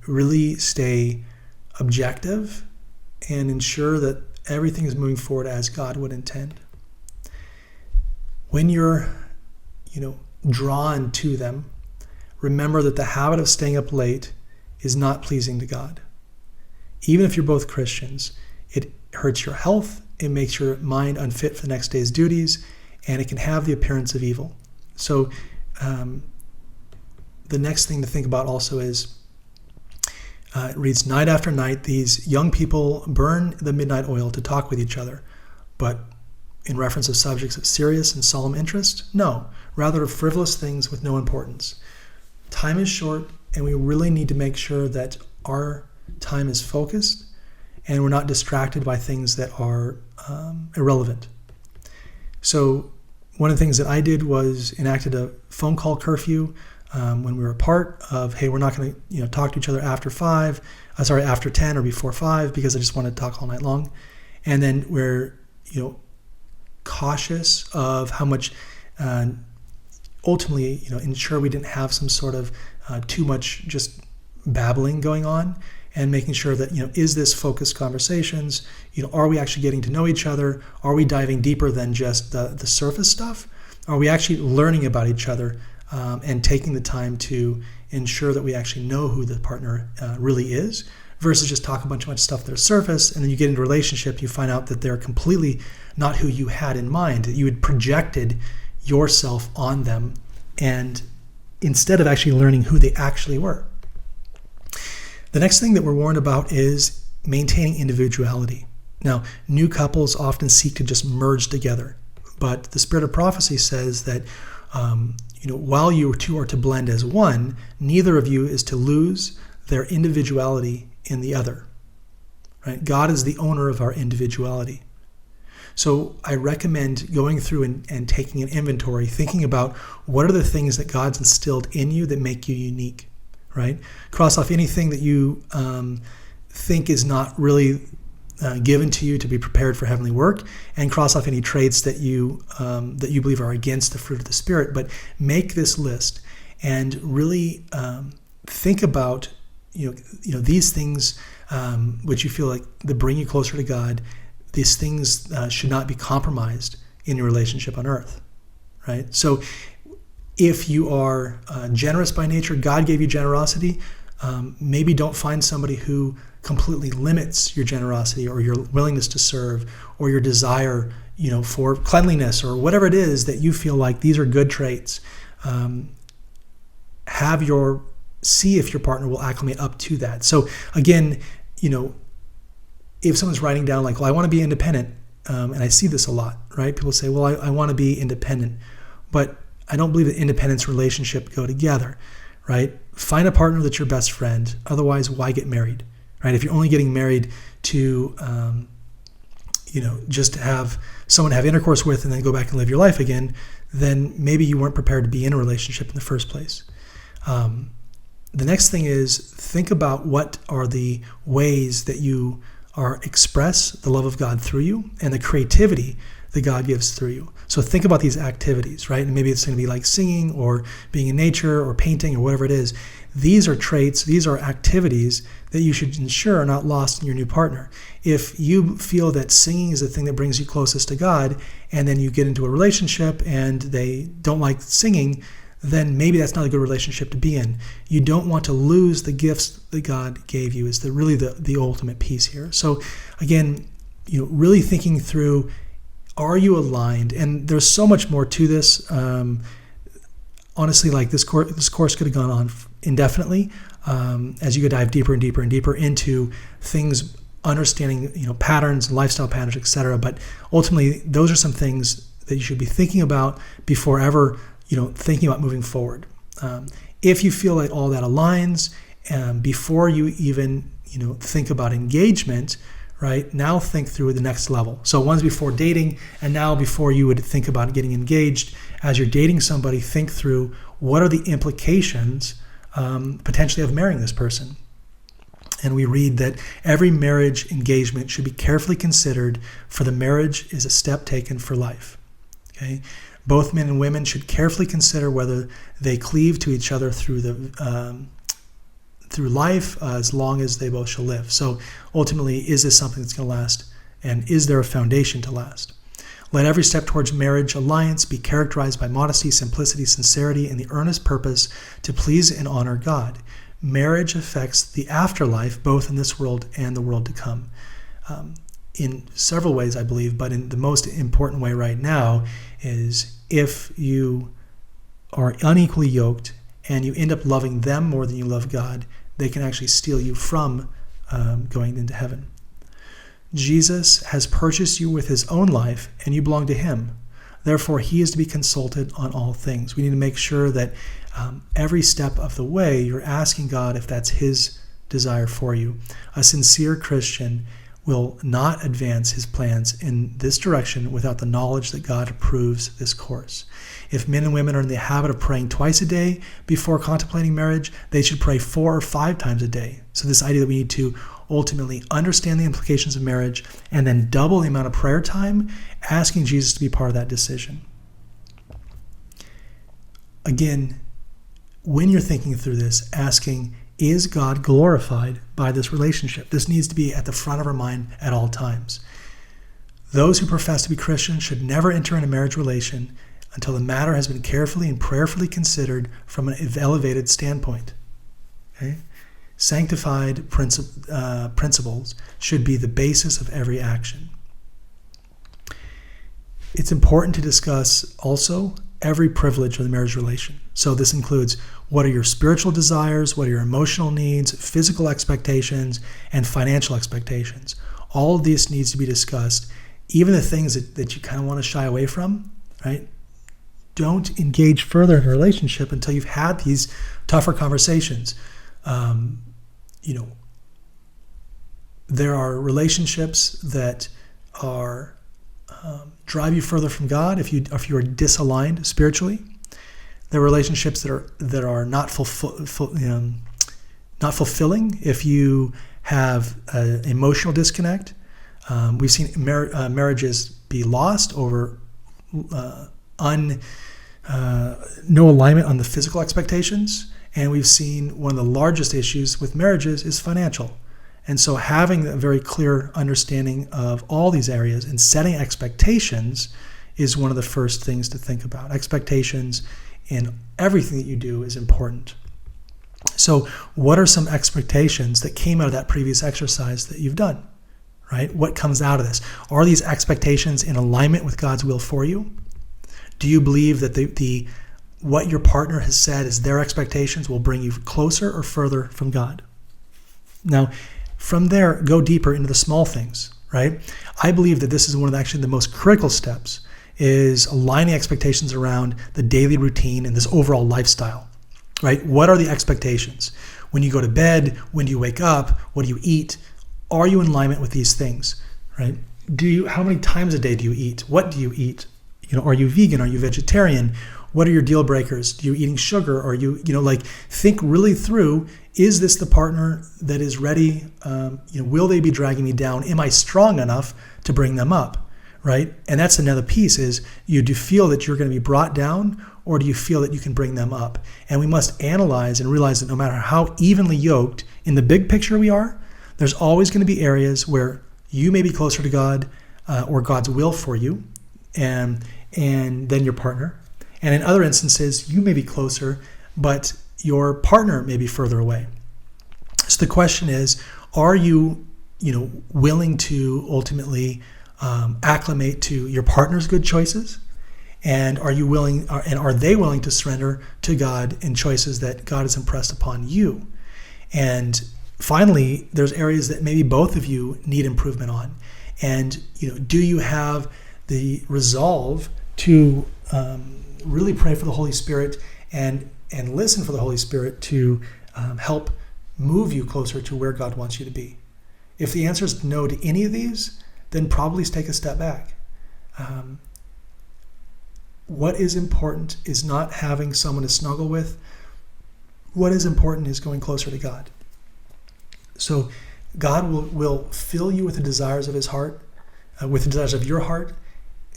Really stay objective and ensure that everything is moving forward as God would intend. When you're, drawn to them, remember that the habit of staying up late is not pleasing to God. Even if you're both Christians, it hurts your health, it makes your mind unfit for the next day's duties, and it can have the appearance of evil. So the next thing to think about also is, it reads, night after night, these young people burn the midnight oil to talk with each other. But in reference of subjects of serious and solemn interest? No, rather of frivolous things with no importance. Time is short, and we really need to make sure that our time is focused and we're not distracted by things that are irrelevant. So one of the things that I did was enacted a phone call curfew when we were apart of, hey, we're not going to talk to each other after 10 or before 5, because I just wanted to talk all night long. And then we're cautious of how much ultimately ensure we didn't have some sort of too much just babbling going on. and making sure that, is this focused conversations? Are we actually getting to know each other? Are we diving deeper than just the surface stuff? Are we actually learning about each other and taking the time to ensure that we actually know who the partner really is, versus just talk a bunch of stuff at their surface, and then you get into a relationship, you find out that they're completely not who you had in mind, that you had projected yourself on them, and instead of actually learning who they actually were. The next thing that we're warned about is maintaining individuality. Now, new couples often seek to just merge together, but the spirit of prophecy says that while you two are to blend as one, neither of you is to lose their individuality in the other. Right? God is the owner of our individuality. So I recommend going through and taking an inventory, thinking about what are the things that God's instilled in you that make you unique, right? Cross off anything that you think is not really given to you to be prepared for heavenly work, and cross off any traits that you believe are against the fruit of the Spirit. But make this list and really think about these things which you feel like that bring you closer to God. These things should not be compromised in your relationship on earth, right? So if you are generous by nature, God gave you generosity, maybe don't find somebody who completely limits your generosity or your willingness to serve or your desire, for cleanliness or whatever it is that you feel like these are good traits. See if your partner will acclimate up to that. So again, if someone's writing down like, well, I want to be independent, and I see this a lot, right? People say, well, I want to be independent, but I don't believe that independence and relationship go together, right? Find a partner that's your best friend. Otherwise, why get married, right? If you're only getting married to, just to have someone to have intercourse with and then go back and live your life again, then maybe you weren't prepared to be in a relationship in the first place. The next thing is think about what are the ways that you express the love of God through you and the creativity that God gives through you. So think about these activities, right? And maybe it's going to be like singing or being in nature or painting or whatever it is. These are traits, these are activities that you should ensure are not lost in your new partner. If you feel that singing is the thing that brings you closest to God, and then you get into a relationship and they don't like singing, then maybe that's not a good relationship to be in. You don't want to lose the gifts that God gave you is really the ultimate piece here. So again, really thinking through, are you aligned? And there's so much more to this. Honestly, like this course could have gone on indefinitely as you could dive deeper and deeper and deeper into things, understanding patterns, lifestyle patterns, etc. But ultimately, those are some things that you should be thinking about before ever thinking about moving forward. If you feel like all that aligns, before you even think about engagement, right? Now think through the next level. So one's before dating, and now before you would think about getting engaged, as you're dating somebody, think through what are the implications potentially of marrying this person. And we read that every marriage engagement should be carefully considered, for the marriage is a step taken for life. Okay. Both men and women should carefully consider whether they cleave to each other through life as long as they both shall live. So ultimately, is this something that's going to last? And is there a foundation to last? Let every step towards marriage alliance be characterized by modesty, simplicity, sincerity, and the earnest purpose to please and honor God. Marriage affects the afterlife, both in this world and the world to come. In several ways, I believe, but in the most important way right now is if you are unequally yoked and you end up loving them more than you love God, they can actually steal you from going into heaven. Jesus has purchased you with his own life, and you belong to him. Therefore, he is to be consulted on all things. We need to make sure that every step of the way, you're asking God if that's his desire for you. A sincere Christian will not advance his plans in this direction without the knowledge that God approves this course. If men and women are in the habit of praying twice a day before contemplating marriage, they should pray 4 or 5 times a day. So this idea that we need to ultimately understand the implications of marriage and then double the amount of prayer time, asking Jesus to be part of that decision. Again, when you're thinking through this, asking, is God glorified by this relationship? This needs to be at the front of our mind at all times. Those who profess to be Christians should never enter into a marriage relation until the matter has been carefully and prayerfully considered from an elevated standpoint. Okay? Sanctified principles should be the basis of every action. It's important to discuss also every privilege of the marriage relation. So this includes what are your spiritual desires, what are your emotional needs, physical expectations, and financial expectations. All of this needs to be discussed. Even the things that you kind of want to shy away from, right? Don't engage further in a relationship until you've had these tougher conversations. There are relationships that are drive you further from God if you are disaligned spiritually. There are relationships that are not fulfilling if you have an emotional disconnect. We've seen marriages be lost over no alignment on the physical expectations, and we've seen one of the largest issues with marriages is financial. And so having a very clear understanding of all these areas and setting expectations is one of the first things to think about. Expectations in everything that you do is important. So what are some expectations that came out of that previous exercise that you've done, right? What comes out of this? Are these expectations in alignment with God's will for you? Do you believe that what your partner has said is their expectations will bring you closer or further from God? Now, from there, go deeper into the small things, right? I believe that this is one of the most critical steps is aligning expectations around the daily routine and this overall lifestyle, right? What are the expectations? When you go to bed, when do you wake up, what do you eat? Are you in alignment with these things, right? How many times a day do you eat? What do you eat? Are you vegan? Are you vegetarian? What are your deal breakers? Do you eating sugar? Are you, think really through, is this the partner that is ready? Will they be dragging me down? Am I strong enough to bring them up, right? And that's another piece is, do you feel that you're going to be brought down, or do you feel that you can bring them up? And we must analyze and realize that no matter how evenly yoked in the big picture we are, there's always going to be areas where you may be closer to God or God's will for you and then your partner. And in other instances, you may be closer, but your partner may be further away. So the question is, are you, willing to ultimately acclimate to your partner's good choices? And are they willing to surrender to God in choices that God has impressed upon you? And finally, there's areas that maybe both of you need improvement on. And, do you have the resolve to really pray for the Holy Spirit and listen for the Holy Spirit to help move you closer to where God wants you to be? If the answer is no to any of these, then probably take a step back. What is important is not having someone to snuggle with. What is important is going closer to God. So God will fill you with the desires of his heart, with the desires of your heart.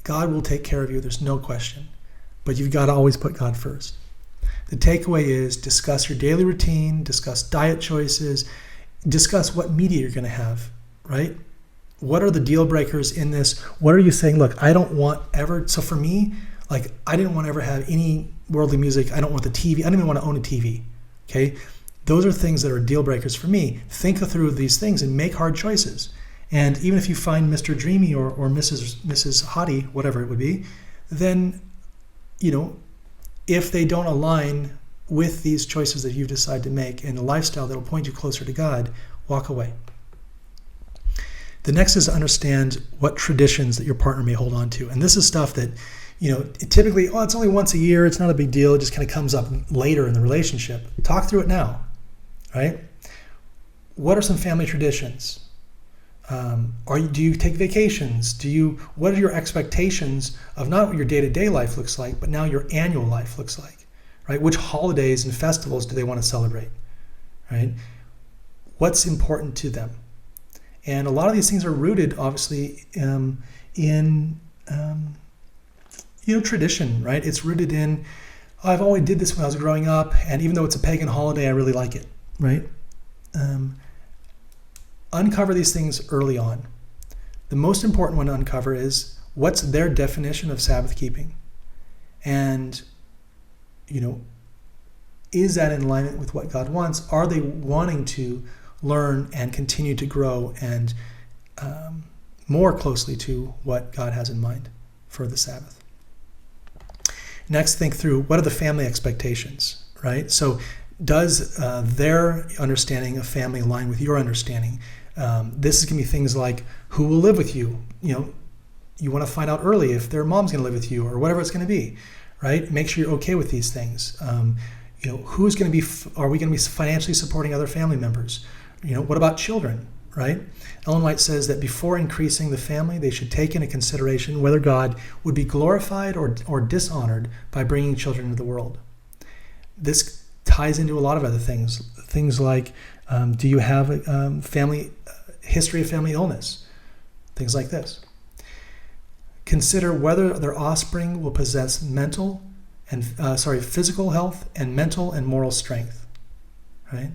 God will take care of you, there's no question. But you've got to always put God first. The takeaway is discuss your daily routine, discuss diet choices, discuss what media you're going to have, right? What are the deal breakers in this? What are you saying? Look, I don't want ever, so for me, I didn't want to ever have any worldly music. I don't want the TV. I don't even want to own a TV, okay? Those are things that are deal breakers for me. Think through these things and make hard choices. And even if you find Mr. Dreamy or Mrs. Hottie, whatever it would be, then, if they don't align with these choices that you've decided to make and a lifestyle that will point you closer to God, walk away. The next is to understand what traditions that your partner may hold on to. And this is stuff that, typically, it's only once a year. It's not a big deal. It just kind of comes up later in the relationship. Talk through it now, right? What are some family traditions? Do you take vacations? What are your expectations of not what your day-to-day life looks like, but now your annual life looks like, right? Which holidays and festivals do they want to celebrate, right? What's important to them? And a lot of these things are rooted, obviously, in tradition, right? It's rooted in, I've always did this when I was growing up, and even though it's a pagan holiday, I really like it, right? Uncover these things early on. The most important one to uncover is what's their definition of Sabbath keeping, and is that in alignment with what God wants? Are they wanting to learn and continue to grow and more closely to what God has in mind for the Sabbath? Next, think through what are the family expectations, right? So does their understanding of family align with your understanding? This is going to be things like who will live with you. You want to find out early if their mom's going to live with you or whatever it's going to be, right? Make sure you're okay with these things. Who's going to be, are we going to be financially supporting other family members? What about children, right? Ellen White says that before increasing the family, they should take into consideration whether God would be glorified or dishonored by bringing children into the world. This ties into a lot of other things. Things like, do you have a history of family illness? Things like this. Consider whether their offspring will possess physical health and mental and moral strength, right?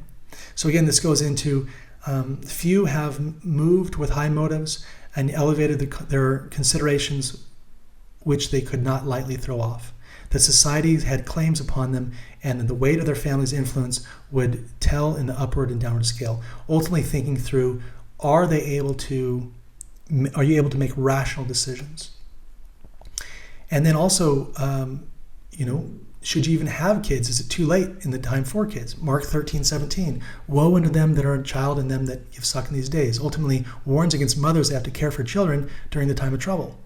So again, this goes into few have moved with high motives and elevated their considerations, which they could not lightly throw off. The society had claims upon them, and the weight of their family's influence would tell in the upward and downward scale. Ultimately thinking through, are you able to make rational decisions? And then also, should you even have kids? Is it too late in the time for kids? Mark 13:17. Woe unto them that are a child and them that give suck in these days. Ultimately warns against mothers that have to care for children during the time of trouble.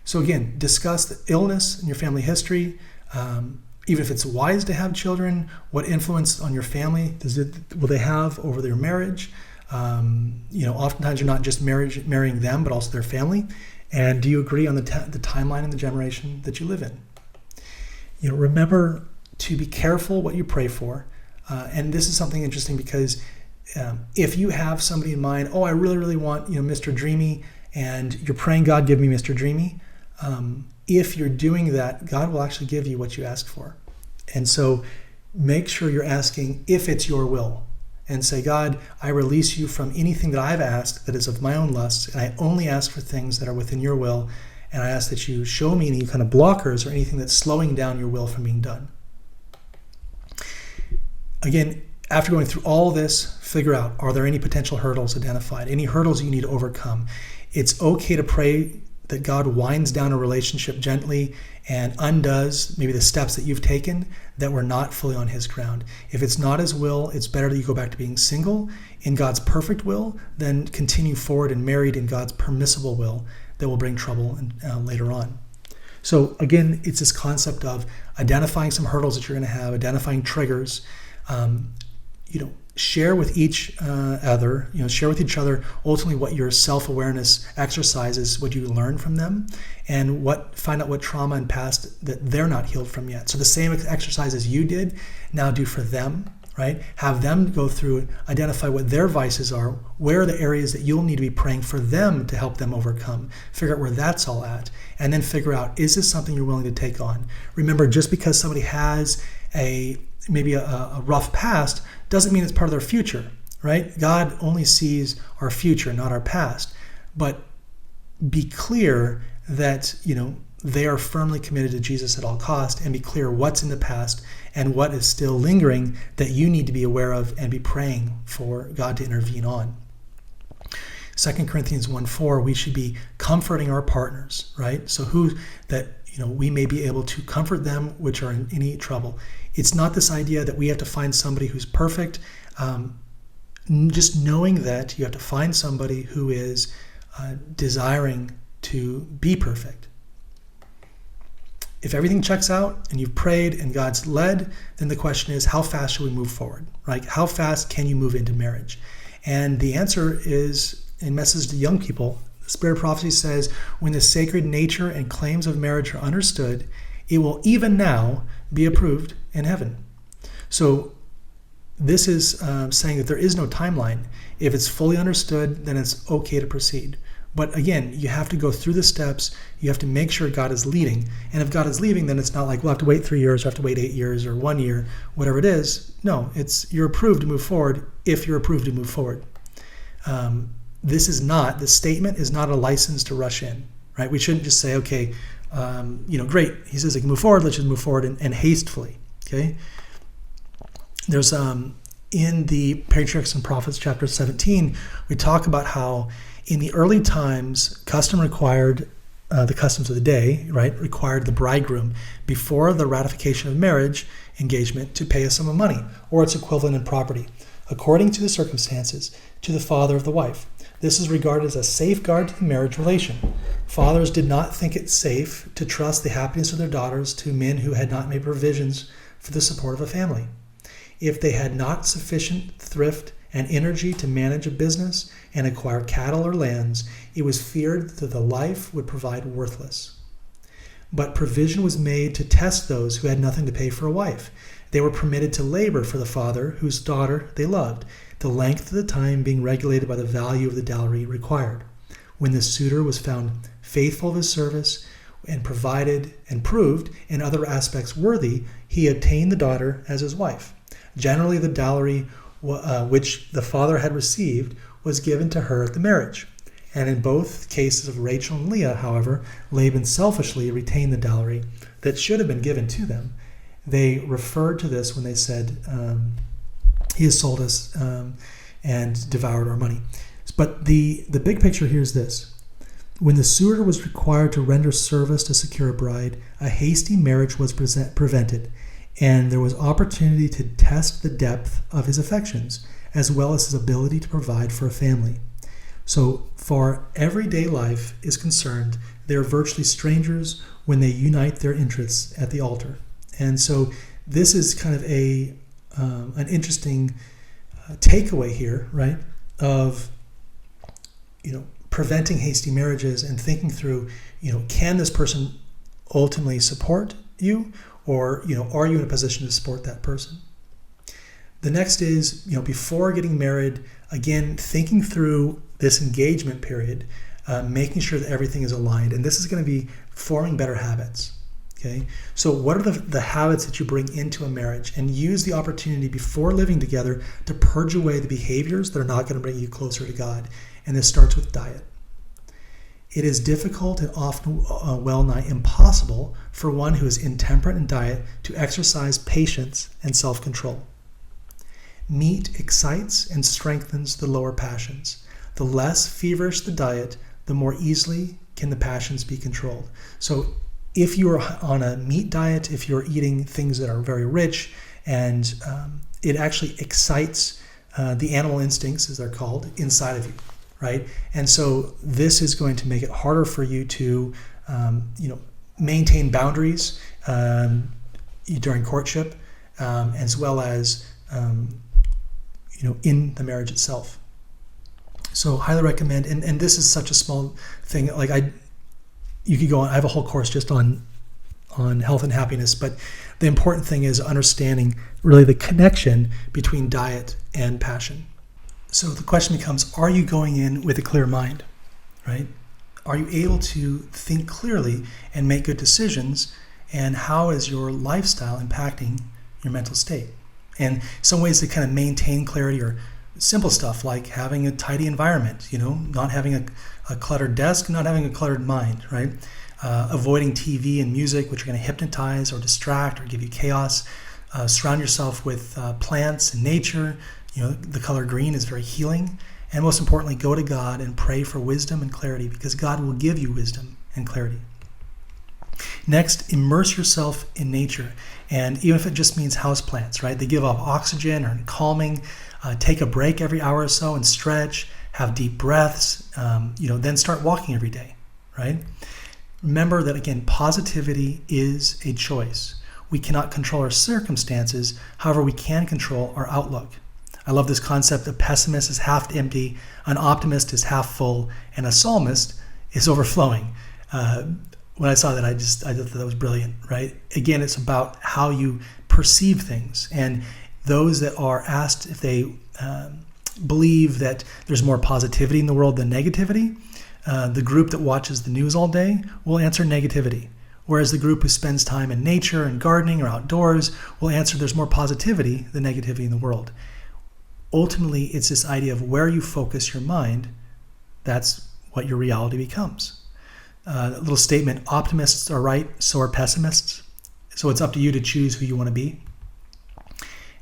So again, discuss the illness in your family history. Even if it's wise to have children, what influence on your family will they have over their marriage? Oftentimes you're not just marrying them, but also their family. And do you agree on the timeline and the generation that you live in? Remember to be careful what you pray for. And this is something interesting because if you have somebody in mind, I really, really want, Mr. Dreamy, and you're praying, God, give me Mr. Dreamy. If you're doing that, God will actually give you what you ask for. And so make sure you're asking if it's your will. And say, God, I release you from anything that I've asked that is of my own lusts, and I only ask for things that are within your will, and I ask that you show me any kind of blockers or anything that's slowing down your will from being done. Again, after going through all this, figure out, are there any potential hurdles identified, any hurdles you need to overcome? It's okay to pray that God winds down a relationship gently and undoes maybe the steps that you've taken that were not fully on his ground. If it's not his will, it's better that you go back to being single in God's perfect will than continue forward and married in God's permissible will that will bring trouble later on. So again, it's this concept of identifying some hurdles that you're going to have, identifying triggers, share with each other ultimately what your self-awareness exercises, what you learn from them, and find out what trauma and past that they're not healed from yet. So the same exercises you did, now do for them, right? Have them go through, identify what their vices are, where are the areas that you'll need to be praying for them to help them overcome, figure out where that's all at, and then figure out, is this something you're willing to take on? Remember, just because somebody has maybe a rough past doesn't mean it's part of their future, right? God only sees our future, not our past. But be clear that, they are firmly committed to Jesus at all cost, and be clear what's in the past and what is still lingering that you need to be aware of and be praying for God to intervene on. 2 Corinthians 1:4, we should be comforting our partners, right? So we may be able to comfort them which are in any trouble. It's not this idea that we have to find somebody who's perfect. Just knowing that you have to find somebody who is desiring to be perfect. If everything checks out and you've prayed and God's led, then the question is, how fast should we move forward? Right? How fast can you move into marriage? And the answer is, in message to young people, the Spirit of Prophecy says, when the sacred nature and claims of marriage are understood, it will even now be approved in heaven. So this is saying that there is no timeline. If it's fully understood, then it's okay to proceed. But again, you have to go through the steps. You have to make sure God is leading. And if God is leading, then it's not like we'll have to wait 3 years, or have to wait 8 years, or 1 year, whatever it is. No, it's you're approved to move forward if you're approved to move forward. The statement is not a license to rush in, right? We shouldn't just say, okay, great. He says I can move forward. Let's just move forward and hastily. Okay. There's in the Patriarchs and Prophets, chapter 17, we talk about how in the early times, custom required, the customs of the day, right, required the bridegroom before the ratification of marriage engagement to pay a sum of money or its equivalent in property, according to the circumstances, to the father of the wife. This is regarded as a safeguard to the marriage relation. Fathers did not think it safe to trust the happiness of their daughters to men who had not made provisions for the support of a family. If they had not sufficient thrift and energy to manage a business and acquire cattle or lands, it was feared that the life would prove worthless. But provision was made to test those who had nothing to pay for a wife. They were permitted to labor for the father whose daughter they loved, the length of the time being regulated by the value of the dowry required. When the suitor was found faithful of his service and provided and proved in other aspects worthy, he obtained the daughter as his wife. Generally, the dowry which the father had received was given to her at the marriage. And in both cases of Rachel and Leah, however, Laban selfishly retained the dowry that should have been given to them. They referred to this when they said, he has sold us and devoured our money. But the big picture here is this. When the suitor was required to render service to secure a bride, a hasty marriage was prevented, and there was opportunity to test the depth of his affections, as well as his ability to provide for a family. So far everyday life is concerned, they are virtually strangers when they unite their interests at the altar. And so this is kind of an interesting takeaway here, right, of preventing hasty marriages and thinking through, can this person ultimately support you, or are you in a position to support that person? The next is, before getting married, again, thinking through this engagement period, making sure that everything is aligned, and this is going to be forming better habits. Okay, so what are the habits that you bring into a marriage, and use the opportunity before living together to purge away the behaviors that are not going to bring you closer to God. And this starts with diet. It is difficult and often well nigh impossible for one who is intemperate in diet to exercise patience and self-control. Meat excites and strengthens the lower passions. The less feverish the diet, the more easily can the passions be controlled. So if you are on a meat diet, if you're eating things that are very rich, and it actually excites the animal instincts, as they're called, inside of you, right? And so this is going to make it harder for you to, maintain boundaries during courtship, as well as, in the marriage itself. So highly recommend, and this is such a small thing, you could go on, I have a whole course just on health and happiness, but the important thing is understanding really the connection between diet and passion. So the question becomes, are you going in with a clear mind, right? Are you able to think clearly and make good decisions? And how is your lifestyle impacting your mental state? And some ways to kind of maintain clarity are simple stuff like having a tidy environment, not having a cluttered desk, not having a cluttered mind, right? Avoiding TV and music, which are going to hypnotize or distract or give you chaos. Surround yourself with plants and nature. The color green is very healing. And most importantly, go to God and pray for wisdom and clarity, because God will give you wisdom and clarity. Next, immerse yourself in nature. And even if it just means houseplants, right? They give off oxygen or calming. Take a break every hour or so and stretch, have deep breaths, then start walking every day, right? Remember that, again, positivity is a choice. We cannot control our circumstances. However, we can control our outlook. I love this concept. A pessimist is half empty, an optimist is half full, and a psalmist is overflowing. When I saw that, I thought that was brilliant, right? Again, it's about how you perceive things. And those that are asked if they believe that there's more positivity in the world than negativity, The group that watches the news all day will answer negativity, whereas the group who spends time in nature and gardening or outdoors will answer there's more positivity than negativity in the world. Ultimately, it's this idea of where you focus your mind, that's what your reality becomes. A little statement, optimists are right, so are pessimists. So it's up to you to choose who you want to be.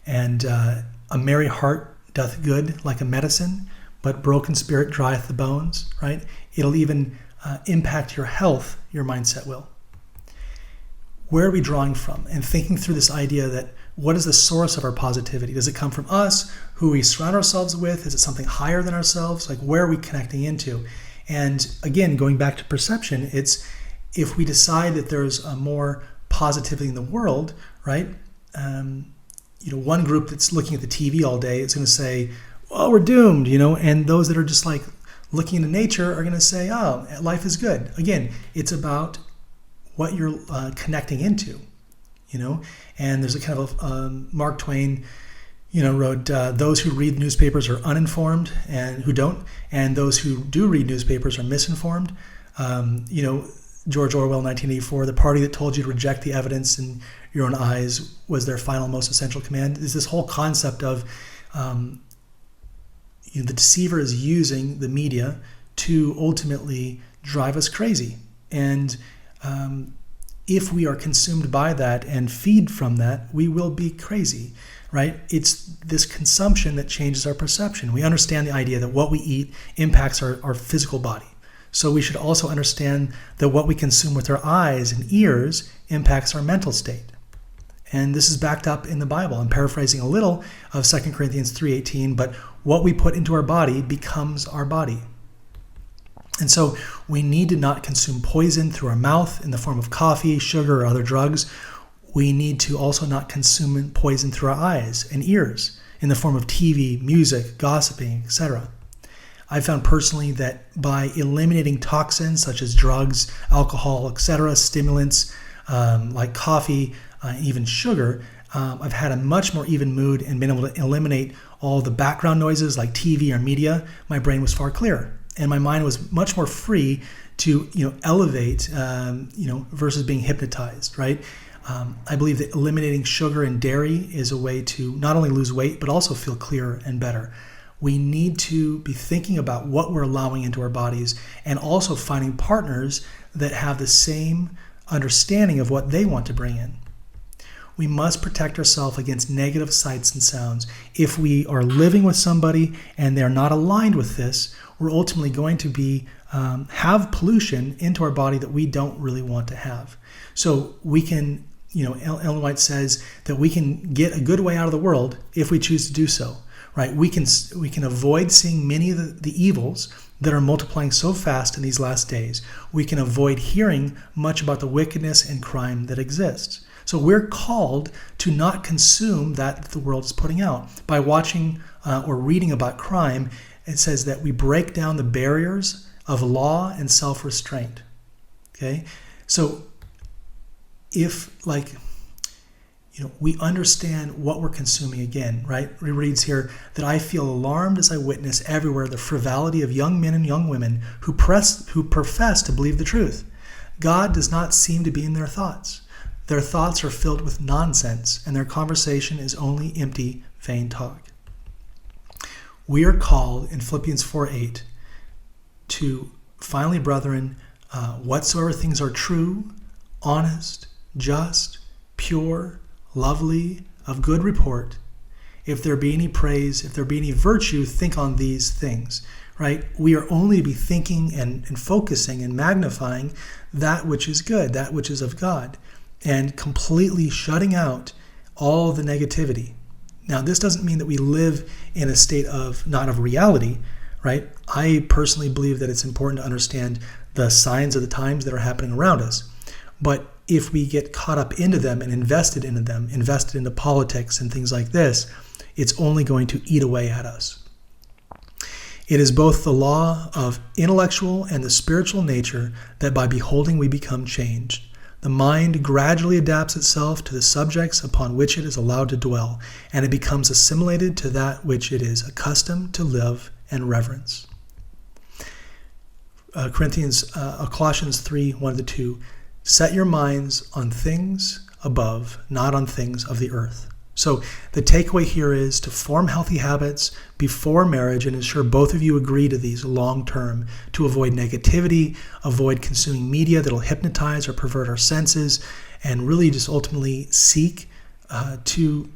And a merry heart doth good like a medicine, but broken spirit drieth the bones, right? It'll even impact your health, your mindset will. Where are we drawing from? And thinking through this idea that what is the source of our positivity? Does it come from us, who we surround ourselves with? Is it something higher than ourselves? Like, where are we connecting into? And again, going back to perception, it's if we decide that there's a more positivity in the world, right? One group that's looking at the TV all day is going to say, well, we're doomed, and those that are just like looking into nature are going to say, oh, life is good. Again, it's about what you're connecting into, and there's a kind of Mark Twain, wrote, those who read newspapers are uninformed and who don't, and those who do read newspapers are misinformed. George Orwell, 1984, the party that told you to reject the evidence in your own eyes was their final, most essential command. Is this whole concept of the deceiver is using the media to ultimately drive us crazy. And if we are consumed by that and feed from that, we will be crazy, right? It's this consumption that changes our perception. We understand the idea that what we eat impacts our physical body. So we should also understand that what we consume with our eyes and ears impacts our mental state. And this is backed up in the Bible. I'm paraphrasing a little of 2 Corinthians 3:18, but what we put into our body becomes our body. And so we need to not consume poison through our mouth in the form of coffee, sugar, or other drugs. We need to also not consume poison through our eyes and ears in the form of TV, music, gossiping, etc. I found personally that by eliminating toxins such as drugs, alcohol, etc., stimulants like coffee, even sugar, I've had a much more even mood and been able to eliminate all the background noises like TV or media. My brain was far clearer, and my mind was much more free to elevate, versus being hypnotized. Right? I believe that eliminating sugar and dairy is a way to not only lose weight but also feel clearer and better. We need to be thinking about what we're allowing into our bodies and also finding partners that have the same understanding of what they want to bring in. We must protect ourselves against negative sights and sounds. If we are living with somebody and they're not aligned with this, we're ultimately going to be have pollution into our body that we don't really want to have. So we can, Ellen White says that we can get a good way out of the world if we choose to do so. Right? We can avoid seeing many of the evils that are multiplying so fast in these last days. We can avoid hearing much about the wickedness and crime that exists. So we're called to not consume that the world is putting out. By watching or reading about crime, it says that we break down the barriers of law and self-restraint. Okay? So if we understand what we're consuming again, right? It reads here that I feel alarmed as I witness everywhere the frivolity of young men and young women who profess to believe the truth. God does not seem to be in their thoughts. Their thoughts are filled with nonsense, and their conversation is only empty, vain talk. We are called in Philippians 4:8 to, finally, brethren, whatsoever things are true, honest, just, pure, lovely, of good report, if there be any praise, if there be any virtue, think on these things, right? We are only to be thinking and focusing and magnifying that which is good, that which is of God, and completely shutting out all the negativity. Now, this doesn't mean that we live in a state of not of reality, right? I personally believe that it's important to understand the signs of the times that are happening around us. But if we get caught up into them and invested into politics and things like this, it's only going to eat away at us. It is both the law of intellectual and the spiritual nature that by beholding we become changed. The mind gradually adapts itself to the subjects upon which it is allowed to dwell, and it becomes assimilated to that which it is accustomed to live and reverence. Colossians 3, 1-2. Set your minds on things above, not on things of the earth. So the takeaway here is to form healthy habits before marriage and ensure both of you agree to these long term, to avoid negativity, avoid consuming media that'll hypnotize or pervert our senses, and really just ultimately seek to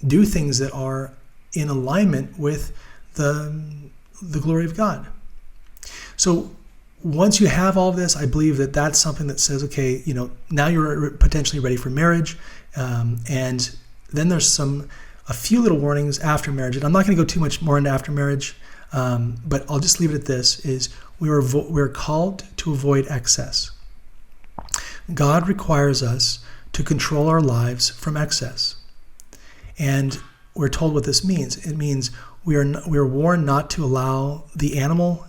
do things that are in alignment with the glory of God. So once you have all of this, I believe that that's something that says, okay, now you're potentially ready for marriage, and then there's a few little warnings after marriage. And I'm not going to go too much more into after marriage, but I'll just leave it at this, is we're called to avoid excess. God requires us to control our lives from excess. And we're told what this means. It means we are warned not to allow the animal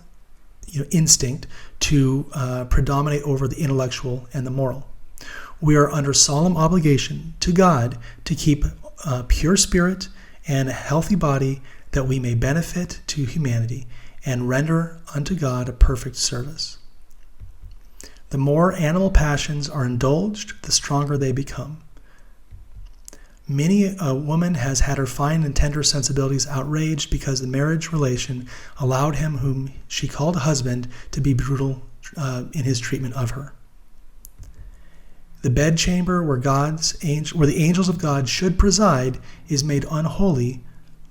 instinct to predominate over the intellectual and the moral. We are under solemn obligation to God to keep a pure spirit and a healthy body, that we may benefit to humanity and render unto God a perfect service. The more animal passions are indulged, the stronger they become. Many a woman has had her fine and tender sensibilities outraged because the marriage relation allowed him whom she called husband to be brutal in his treatment of her. The bedchamber where the angels of God should preside is made unholy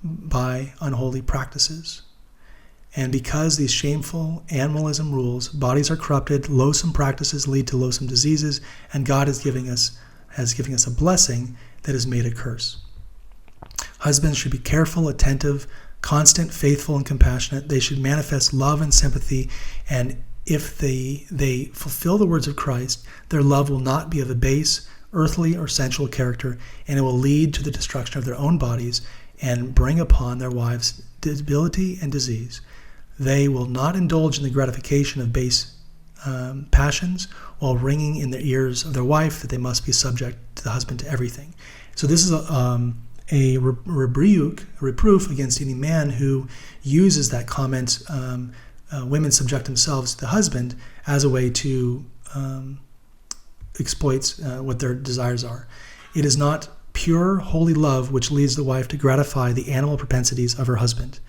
by unholy practices. And because these shameful animalism rules, bodies are corrupted, loathsome practices lead to loathsome diseases, and God has given us a blessing that is made a curse. Husbands should be careful, attentive, constant, faithful, and compassionate. They should manifest love and sympathy, and if they fulfill the words of Christ, their love will not be of a base, earthly, or sensual character, and it will lead to the destruction of their own bodies and bring upon their wives debility and disease. They will not indulge in the gratification of base passions while ringing in the ears of their wife that they must be subject to the husband to everything. So this is a reproof against any man who uses that comment, women subject themselves to the husband, as a way to exploit what their desires are. It is not pure, holy love which leads the wife to gratify the animal propensities of her husband.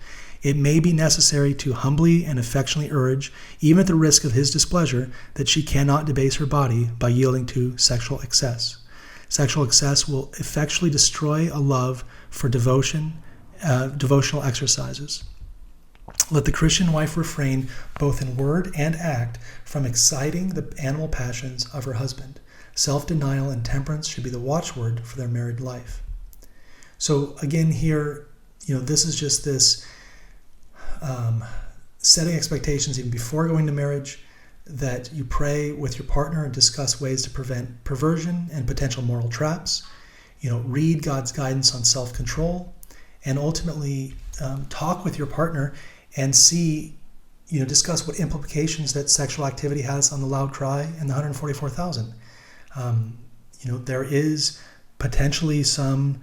It may be necessary to humbly and affectionately urge, even at the risk of his displeasure, that she cannot debase her body by yielding to sexual excess. Sexual excess will effectually destroy a love for devotional exercises. Let the Christian wife refrain, both in word and act, from exciting the animal passions of her husband. Self-denial and temperance should be the watchword for their married life. So again here, this is just this setting expectations even before going to marriage, that you pray with your partner and discuss ways to prevent perversion and potential moral traps. Read God's guidance on self-control, and ultimately talk with your partner and see, discuss what implications that sexual activity has on the loud cry and the 144,000. There is potentially some,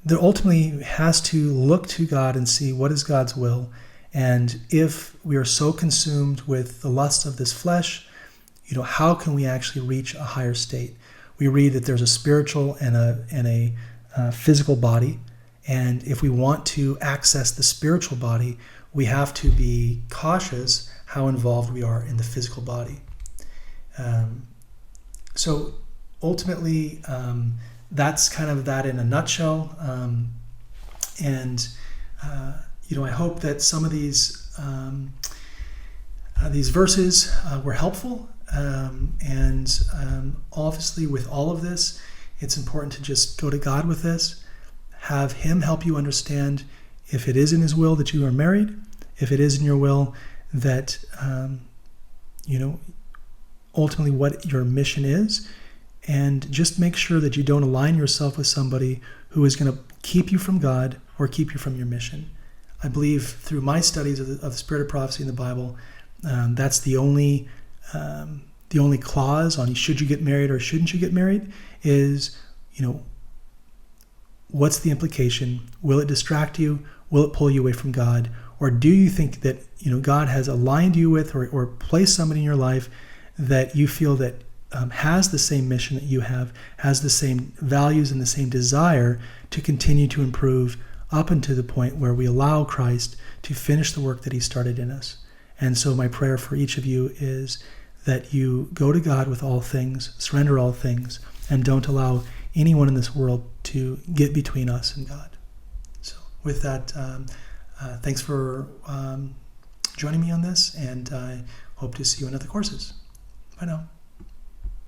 there ultimately has to look to God and see what is God's will. And if we are so consumed with the lust of this flesh, how can we actually reach a higher state? We read that there's a spiritual and a physical body. And if we want to access the spiritual body, we have to be cautious how involved we are in the physical body. So ultimately, that's kind of that in a nutshell. I hope that some of these verses were helpful. Obviously, with all of this, it's important to just go to God with this. Have Him help you understand if it is in His will that you are married, if it is in your will that, ultimately what your mission is. And just make sure that you don't align yourself with somebody who is going to keep you from God or keep you from your mission. I believe through my studies of the spirit of prophecy in the Bible, that's the only clause on should you get married or shouldn't you get married is, what's the implication? Will it distract you? Will it pull you away from God? Or do you think that God has aligned you with or placed somebody in your life that you feel that has the same mission that you have, has the same values and the same desire to continue to improve up until the point where we allow Christ to finish the work that he started in us? And so my prayer for each of you is that you go to God with all things, surrender all things, and don't allow anyone in this world to get between us and God. So with that, thanks for joining me on this, and I hope to see you in other courses. Bye now.